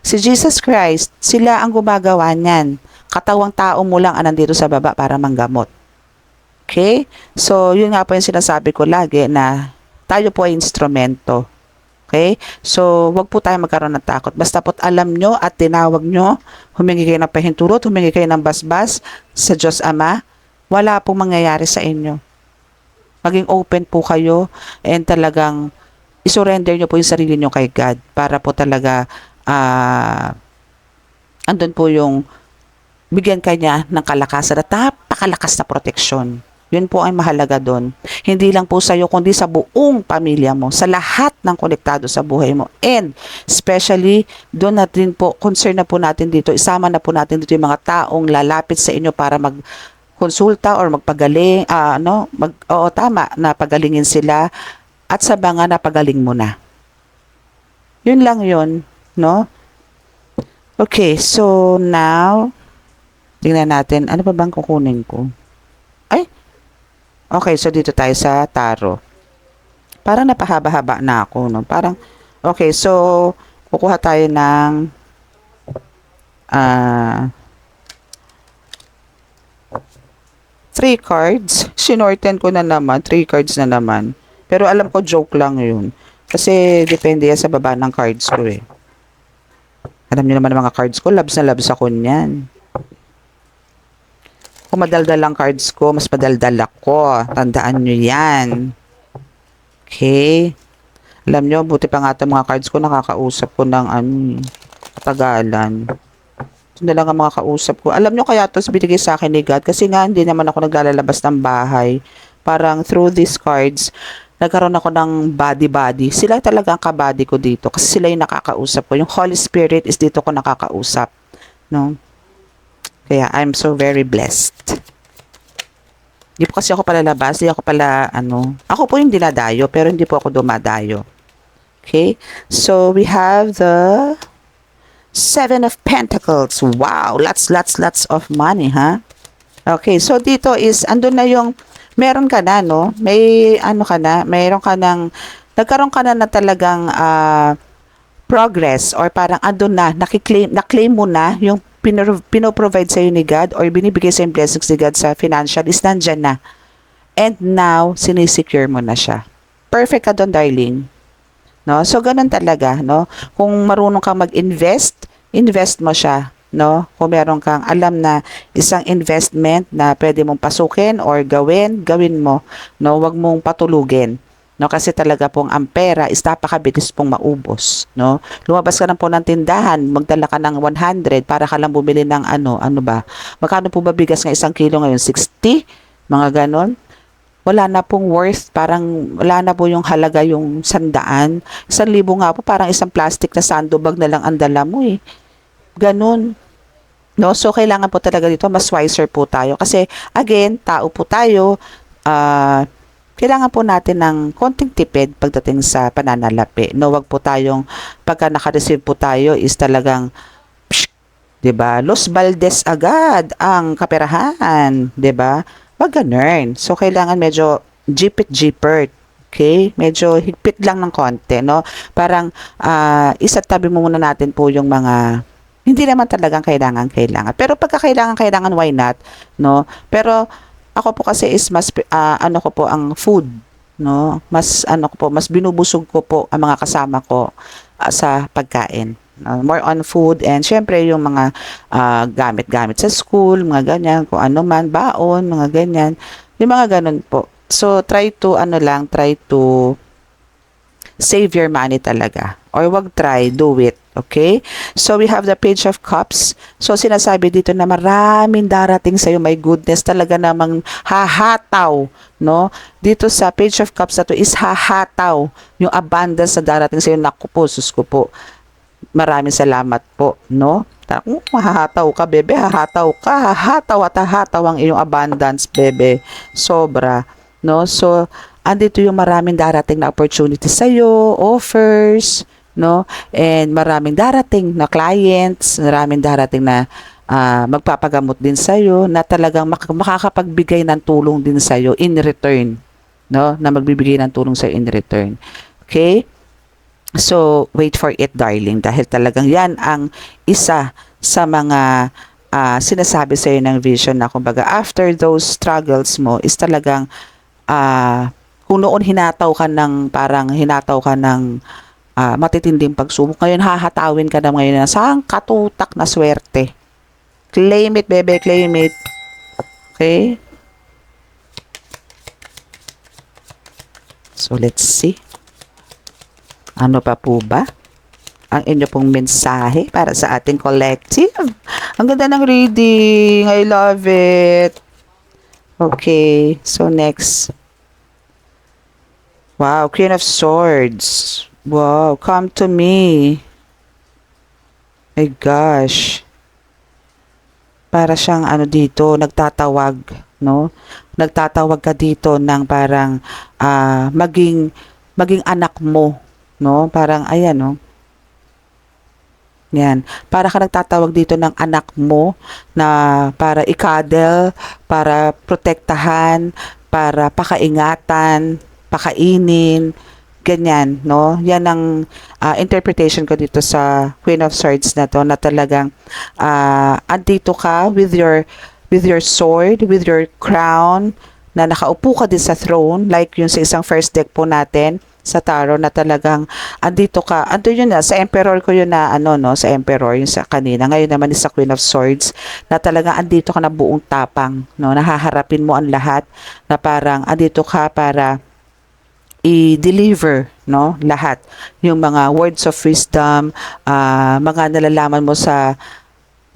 Si Jesus Christ, sila ang gumagawa niyan. Katawang tao mo lang ang nandito sa baba para manggamot. Okay? So, yun nga po yung sinasabi ko lagi na tayo po ay instrumento. Okay? So, wag po tayo magkaroon ng takot. Basta po alam nyo at tinawag nyo, humingi kayo ng pahintulot, humingi kayo ng basbas sa Diyos Ama, wala pong mangyayari sa inyo. Maging open po kayo and talagang isurrender nyo po yung sarili nyo kay God para po talaga andun po yung bigyan kanya ng kalakasan at napakalakas na proteksyon. Yun po ay mahalaga doon. Hindi lang po sa iyo, kundi sa buong pamilya mo, sa lahat ng konektado sa buhay mo. And especially, doon natin po, concern na po natin dito, isama na po natin dito yung mga taong lalapit sa inyo para magkonsulta or magpagaling, tama, na pagalingin sila at sa mga napagaling mo na. Yun lang yun, no? Okay, so now, tingnan natin, ano pa bang kukunin ko? Okay, so dito tayo sa tarot. Parang napahaba-haba na ako, no? Parang, okay, so, kukuha tayo ng, 3 cards. Sinorten ko na naman, 3 cards na naman. Pero alam ko, joke lang yun. Kasi, depende yan sa baba ng cards ko, eh. Alam niyo naman ang mga cards ko, labs na labs ako niyan. Kung madaldal ang cards ko, mas madaldal ako. Tandaan nyo yan. Okay? Alam nyo, buti pa nga itong mga cards ko, nakakausap ko ng katagalan. Ito na lang ang mga kausap ko. Alam nyo kaya ito binigay sa akin ni God kasi nga hindi naman ako naglalabas ng bahay. Parang through these cards, nagkaroon ako ng body-body. Sila talaga ang kabady ko dito kasi sila yung nakakausap ko. Yung Holy Spirit is dito ko nakakausap. No? Kaya I'm so very blessed. Hindi po kasi ako palalabas, hindi ako ako po yung dinadayo, pero hindi po ako dumadayo. Okay? So, we have the 7 of Pentacles. Wow! Lots of money, ha? Okay, so dito is, andun na yung, meron ka na, no? May, mayroon ka ng, nagkaroon ka na talagang progress, or parang andun na, na-claim mo na yung pinoprovide sa iyo ni God or binibigay sa yung blessings ni God sa financial is nandyan na. And now, sinisecure mo na siya. Perfect ka doon, darling. No? So, ganun talaga. No? Kung marunong kang mag-invest, invest mo siya. No? Kung meron kang alam na isang investment na pwede mong pasukin or gawin mo. No? Huwag mong patulugin. No, kasi talaga pong ang pera is napakabilis pong maubos, no? Lumabas ka lang po ng tindahan, magdala ka ng 100 para ka lang bumili ng ano ba? Magkano po ba bigas ng 1 kilo ngayon? 60? Mga ganon. wala na pong worth, parang wala na po yung halaga yung 100. 1,000 nga po, parang isang plastic na sandbag na lang ang dala mo eh. Ganun. No? So, kailangan po talaga dito, mas wiser po tayo. Kasi, again, tao po tayo, kailangan po natin ng konting tipid pagdating sa pananalapi. No, wag po tayong, pagka naka-receive po tayo, is talagang, 'di ba? Los Valdez agad ang kaperahan, 'di ba? Wag ganun. So kailangan medyo jeepit. Okay? Medyo higpit lang ng konti, no? Parang isatabi mo muna natin po yung mga hindi naman talagang kailangan. Pero pagka kailangan, why not, no? Pero ako po kasi is mas ano ko po ang food, no? Mas ano ko po, mas binubusog ko po ang mga kasama ko sa pagkain. More on food and syempre yung mga gamit-gamit sa school, mga ganyan, kung ano man, baon, mga ganyan. Yung mga ganun po. So, try to save your money talaga. Or wag try, do it. Okay? So, we have the Page of Cups. So, sinasabi dito na maraming darating sa'yo. My goodness, talaga namang hahataw. No? Dito sa Page of Cups na to is hahataw. Yung abundance na darating sa'yo. Naku po, sus ko po. Maraming salamat po, no? Mahahataw ka, bebe, hahataw ka, hahataw ang iyong abundance, bebe. Sobra, no? So, andito yung maraming darating na opportunity sa'yo, offers, no? And maraming darating na clients, maraming darating na magpapagamot din sa'yo, na talagang makakapagbigay ng tulong din sa'yo in return, no? Na magbibigay ng tulong sa'yo in return. Okay? So, wait for it, darling. Dahil talagang yan ang isa sa mga sinasabi sa'yo ng vision na kumbaga after those struggles mo is talagang kung noon hinataw ka ng matitinding pagsubok. Ngayon hahatawin ka na ngayon na sa katutak na swerte. Claim it, bebe, claim it. Okay? So, let's see. Ano pa po ba ang inyo pong mensahe para sa ating collective? Ang ganda ng reading. I love it. Okay. So, next. Wow. Queen of Swords. Wow. Come to me. My gosh. Para siyang ano dito, nagtatawag, no? Nagtatawag ka dito ng parang maging anak mo. No? Parang, ayan, no? Yan. Para ka nagtatawag dito ng anak mo na para ikadel, para protektahan, para pakaingatan, pakainin, ganyan, no? Yan ang interpretation ko dito sa Queen of Swords na to, na talagang andito ka with your sword, with your crown, na nakaupo ka din sa throne, like yung sa isang first deck po natin, sa tarot, na talagang andito ka, yun na, sa emperor ko yun na sa emperor, yung sa kanina, ngayon naman is sa Queen of Swords, na talagang andito ka na buong tapang, no, nahaharapin mo ang lahat, na parang andito ka para i-deliver, no, lahat, yung mga words of wisdom, mga nalalaman mo sa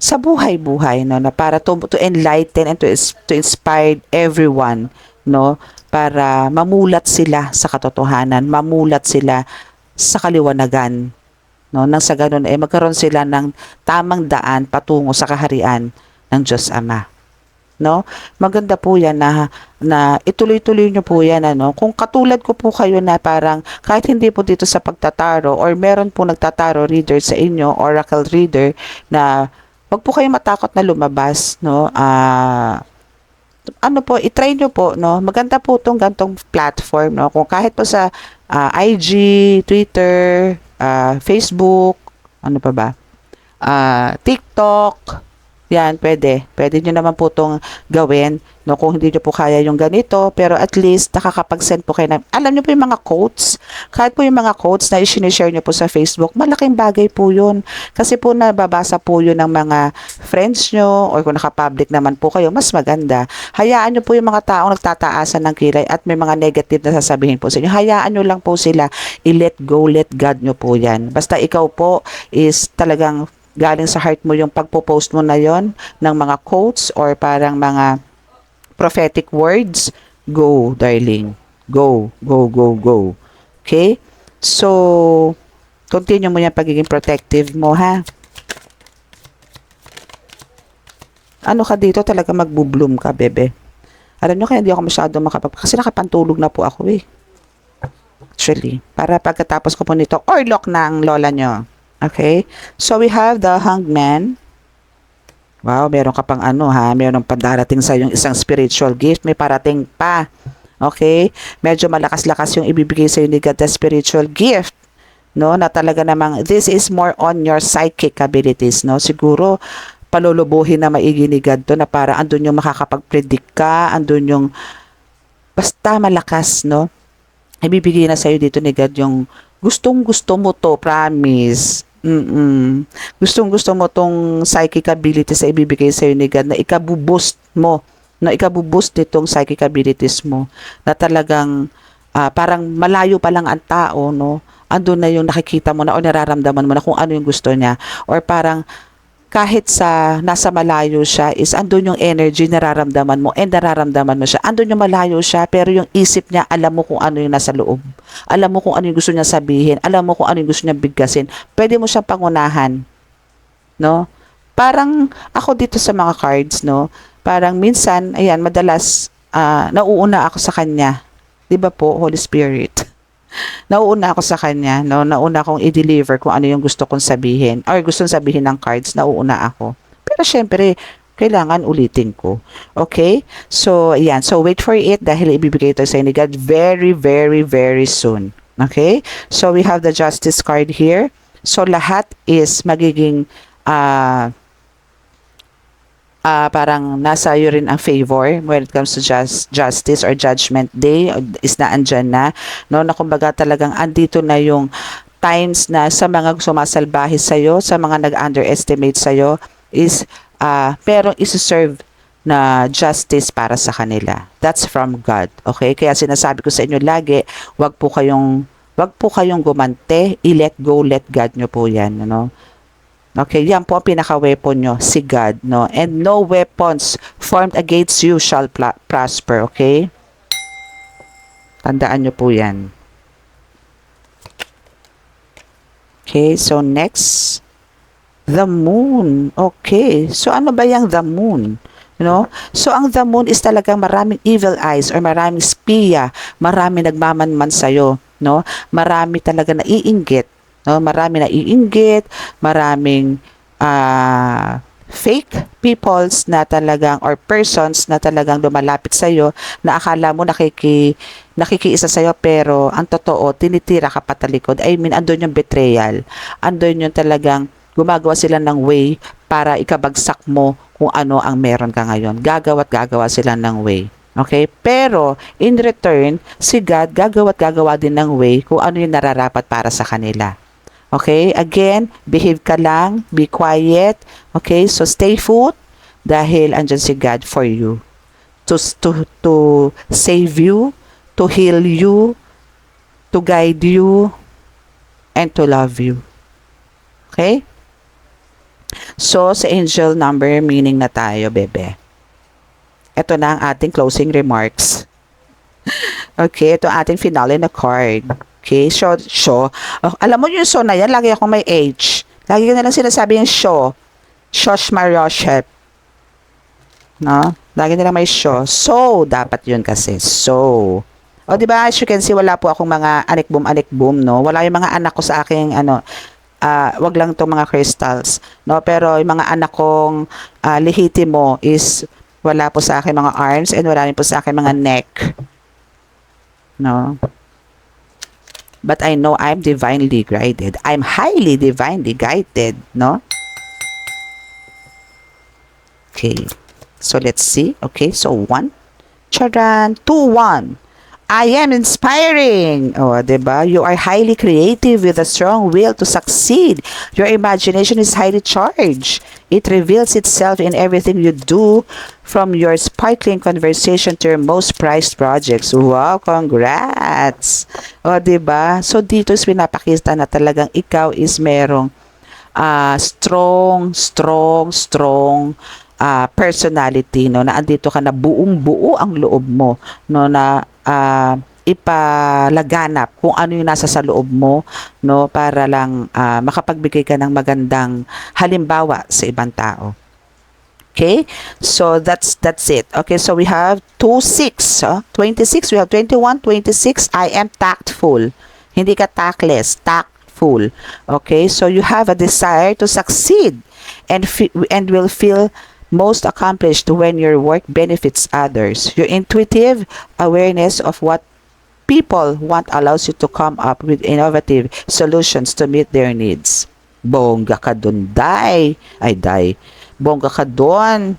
buhay-buhay, no, na para to enlighten and to inspire everyone, no, para mamulat sila sa katotohanan, mamulat sila sa kaliwanagan, no, nang sa ganun magkaroon sila ng tamang daan patungo sa kaharian ng Diyos Ama, no? Maganda po yan na ituloy-tuloy nyo po yan, kung katulad ko po kayo na parang kahit hindi po dito sa pagtataro or meron po nagtataro reader sa inyo, oracle reader, na wag po kayo matakot na lumabas, no? I-try nyo po, no? Maganda po itong gantong platform, no? Kung kahit po sa IG, Twitter, Facebook, ano pa ba? TikTok, yan, pwede. Pwede nyo naman po itong gawin, no? Kung hindi nyo po kaya yung ganito, pero at least nakakapag-send po kayo alam nyo po yung mga quotes, kahit po yung mga quotes na i-share nyo po sa Facebook, malaking bagay po yun. Kasi po nababasa po yun ng mga friends nyo, or kung naka-public naman po kayo, mas maganda. Hayaan nyo po yung mga taong nagtataasan ng kilay at may mga negative na sasabihin po sa inyo. Hayaan nyo lang po sila, i-let go, let God nyo po yan. Basta ikaw po is talagang galing sa heart mo yung pagpo-post mo na yon ng mga quotes or parang mga prophetic words, Go, darling. Go, go, go, go. Okay? So, continue mo yung pagiging protective mo, ha? Ano ka dito, talaga magbo-bloom ka, bebe. Alam nyo, kaya hindi ako masyado kasi nakapantulog na po ako, eh. Actually, para pagkatapos ko po nito, orlok na ang lola nyo. Okay? So, we have the Hanged Man. Wow, meron ka pang ano, ha? Meron pang darating sa yung isang spiritual gift. May parating pa. Okay? Medyo malakas-lakas yung ibibigay sa ni God na spiritual gift. No, na talaga namang this is more on your psychic abilities, no? Siguro palulubuhin na maigi ni God to na para andun yung makakapag-predict ka, andun yung basta malakas, no? Ibibigay na sa'yo dito ni God yung gustong-gusto mo to, promise. Gustong-gusto mo tong psychic abilities na ibibigay sa'yo ni God na ikabuboost mo, na ikabuboost nitong psychic abilities mo na talagang parang malayo pa lang ang tao, no? Andun na yung nakikita mo na o nararamdaman mo na kung ano yung gusto niya. Or parang kahit sa nasa malayo siya is andun yung energy nararamdaman mo and nararamdaman mo siya. Andun yung malayo siya pero yung isip niya alam mo kung ano yung nasa loob. Alam mo kung ano yung gusto niya sabihin. Alam mo kung ano yung gusto niya bigkasin. Pwede mo siyang pangunahan. No? Parang ako dito sa mga cards, no? Parang minsan, ayan, madalas nauuna ako sa kanya. 'Di ba po, Holy Spirit? Nauuna ako sa kanya, no? Nauna akong i-deliver kung ano yung gusto kong sabihin or gustong sabihin ng cards, nauuna ako. Pero syempre, kailangan ulitin ko. Okay? So, ayan. So, wait for it dahil ibibigay ito sa ni God very, very, very soon. Okay? So, we have the Justice card here. So, lahat is magiging parang nasa iyo rin ang favor when it comes to justice or judgment day is na andyan na, no, na kumbaga talagang andito na yung times na sa mga sumasalbahe sa'yo, sa mga nag-underestimate sa'yo is pero isi-serve na justice para sa kanila. That's from God. Okay? Kaya sinasabi ko sa inyo lagi, wag po kayong gumante, i-let go, let God nyo po yan, no? Okay, yan po ang pinaka-weapon nyo, si God, no? And no weapons formed against you shall prosper, okay? Tandaan nyo po yan. Okay, so next, the moon. Okay, so ano ba yung the moon? No? So ang the moon is talagang maraming evil eyes or maraming spiya, maraming nagmamanman sa'yo, no? Marami talaga naiinggit. No, marami na iinggit, maraming fake peoples na talagang or persons na talagang lumalapit sa iyo na akala mo nakikiisa sa iyo pero ang totoo tinitira ka patalikod. I mean, andun yung betrayal. Andun yung talagang gumagawa sila ng way para ikabagsak mo kung ano ang meron ka ngayon. Gagawa sila ng way. Okay? Pero, in return, si God gagawa din ng way kung ano yung nararapat para sa kanila. Okay? Again, behave ka lang. Be quiet. Okay? So, stay put dahil andyan si God for you. To save you, to heal you, to guide you, and to love you. Okay? So, sa angel number, meaning na tayo, bebe. Ito na ang ating closing remarks. Okay? Ito ang ating finale na card. Okay, show. Alam mo yung show na yan, lagi akong may H. Lagi ko na lang sinasabi yung show. Shosh Marioshep. No? Lagi nila may show. So, dapat yun kasi. So. O, diba, as you can see, wala po akong mga anikboom, no? Wala yung mga anak ko sa aking, wag lang itong mga crystals. No? Pero yung mga anak kong lehitimo is wala po sa aking mga arms and wala rin po sa aking mga neck. No? But I know I'm divinely guided. I'm highly divinely guided, no? Okay. So, let's see. Okay, so 1. Charan. 2, 1. I am inspiring. Oh, diba? You are highly creative with a strong will to succeed. Your imagination is highly charged. It reveals itself in everything you do, from your sparkling conversation to your most prized projects. Wow, congrats! O, diba? So, dito is pinapakita na talagang ikaw is merong strong personality, no, na andito ka na buong-buo ang loob mo, no, na ipalaganap kung ano yung nasa sa loob mo, no, para lang makapagbigay ka ng magandang halimbawa sa ibang tao. Okay, so that's it. Okay, so we have 26, 26, we have 21, 26. I am tactful. Hindi ka tactless, tactful. Okay, so you have a desire to succeed and will feel most accomplished when your work benefits others. Your intuitive awareness of what people want allows you to come up with innovative solutions to meet their needs. Bongga ka dun, day. Ay, day. Bongga ka doon.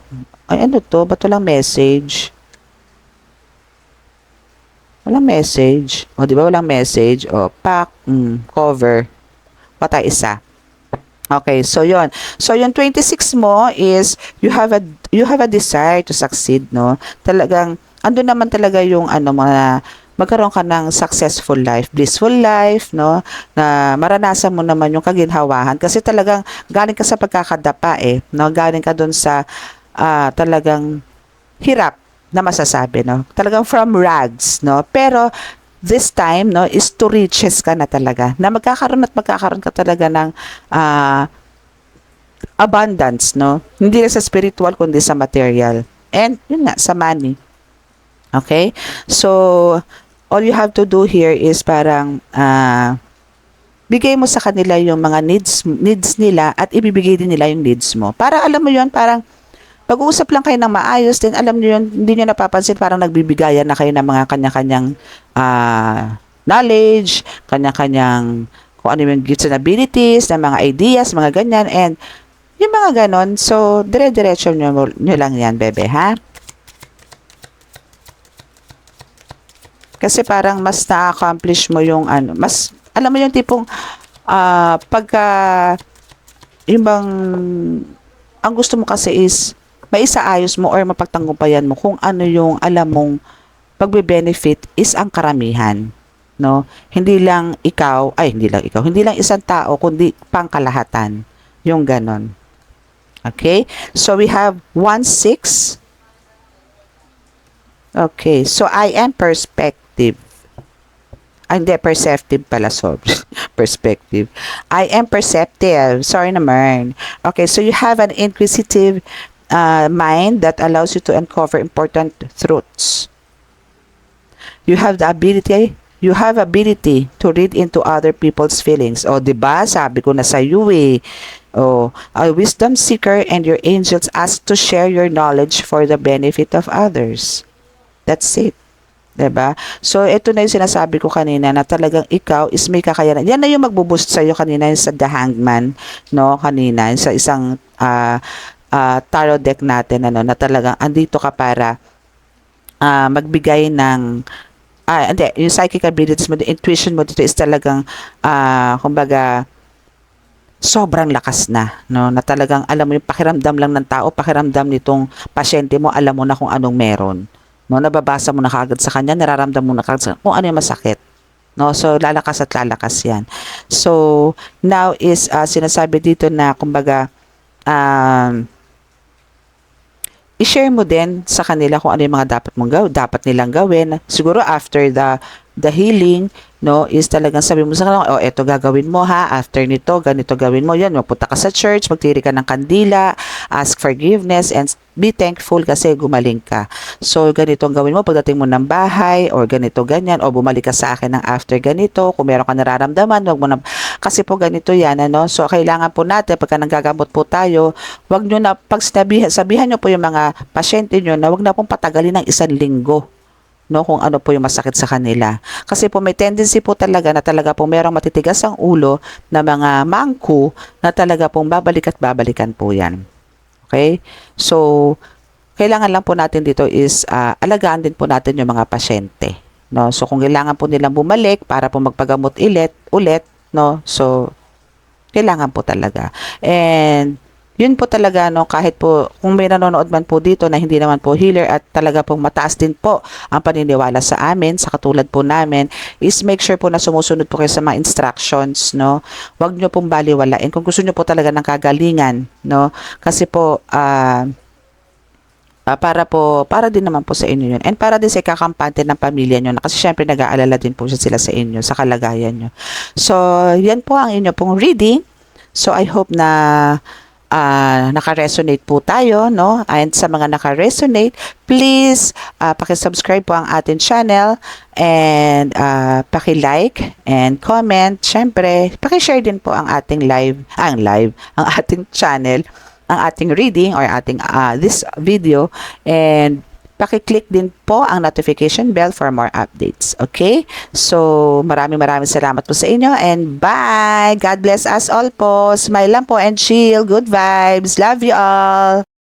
Ay, ano to? Ba't walang message? Walang message. O, di ba walang message? O, pack, cover. Patay isa. Okay, so yon. So yung 26 mo is you have a desire to succeed, no? Talagang ando naman talaga yung ano mga magkaroon ka ng successful life, blissful life, no? Na maranasan mo naman yung kaginhawahan kasi talagang galing ka sa pagkakadapa no? Galing ka doon sa talagang hirap na masasabi, no? Talagang from rags, no? Pero this time, no, is to riches ka na talaga. Na magkakaroon ka talaga ng abundance, no? Hindi lang sa spiritual kundi sa material. And yun nga, sa money. Okay? So all you have to do here is parang bigay mo sa kanila yung mga needs nila at ibibigay din nila yung needs mo. Para alam mo yun, parang pag-uusap lang kayo ng maayos, din alam niyo yun, hindi niyo napapansin, parang nagbibigayan na kayo ng mga kanya-kanyang knowledge, kanya-kanyang kung ano yung gifts and abilities, ng mga ideas, mga ganyan, and yung mga ganon. So, dire-diretso nyo lang yan, bebe, ha? Kasi parang mas na-accomplish mo yung ano, mas, alam mo yung tipong, pagka, yung bang, ang gusto mo kasi is, maisaayos mo or mapagtanggumpayan mo kung ano yung alam mong pagbe-benefit is ang karamihan. No? Hindi lang isang tao, kundi pangkalahatan. Yung ganon. Okay? So, we have 1-6. Okay. So, I am perspective. Hindi, perceptive pala. Sorry. Perspective. I am perceptive. Sorry naman. Okay. So, you have an inquisitive mind that allows you to uncover important truths. You have ability to read into other people's feelings. O, diba? Sabi ko na sa iyo O, a wisdom seeker and your angels ask to share your knowledge for the benefit of others. That's it. Diba? So, ito na yung sinasabi ko kanina na talagang ikaw is may kakayanan. Yan na yung magbuboost sa'yo kanina sa The Hangman, no? Kanina, sa isang tarot deck natin, ano, na talagang andito ka para magbigay ng hindi, yung psychic abilities mo, the intuition mo dito is talagang kumbaga sobrang lakas na, no, na talagang alam mo yung pakiramdam lang ng tao, pakiramdam nitong pasyente mo, alam mo na kung anong meron, no, nababasa mo na kagad sa kanya, nararamdam mo na kagad kung ano yung masakit, no, so lalakas at lalakas yan. So now is sinasabi dito na kumbaga i-share mo din sa kanila kung ano yung mga dapat nilang gawin. Siguro after the healing, no, is talagang sabi mo sa kanila, eto gagawin mo ha, after nito, ganito gawin mo, yan, magpunta ka sa church, magtiri ka ng kandila, ask forgiveness, and be thankful kasi gumaling ka. So, ganito ang gawin mo pagdating mo ng bahay, or ganito, ganyan, o bumalik ka sa akin ng after ganito, kung meron ka nararamdaman, wag mo na, kasi po ganito yan, ano, so kailangan po natin, pagka nanggagamot po tayo, wag nyo na, sabihan nyo po yung mga pasyente nyo na wag na pong patagalin ng 1 linggo, no, kung ano po yung masakit sa kanila. Kasi po may tendency po talaga na talaga po merong matitigas ang ulo na mga mangku na talaga pong babalik at babalikan po yan. Okay? So, kailangan lang po natin dito is alagaan din po natin yung mga pasyente. No? So, kung kailangan po nilang bumalik para po magpagamot ulit, no? So, kailangan po talaga. And yun po talaga, no, kahit po kung may nanonood man po dito na hindi naman po healer at talaga pong mataas din po ang paniniwala sa amin, sa katulad po namin, is make sure po na sumusunod po kayo sa mga instructions, no. Huwag nyo pong baliwalain kung gusto nyo po talaga ng kagalingan, no, kasi po para din naman po sa inyo yun. And para din sa ikakampante ng pamilya nyo, na kasi syempre nag-aalala din po sila sa inyo, sa kalagayan nyo. So, yan po ang inyo pong reading. So, I hope na naka-resonate po tayo, no? And sa mga naka-resonate, please paki-subscribe po ang ating channel and paki-like and comment. Syempre, paki-share din po ang ating ang ating channel, ang ating reading or ating this video, and paki-click din po ang notification bell for more updates. Okay? So, maraming salamat po sa inyo and bye! God bless us all po. Smile lang po and chill. Good vibes. Love you all.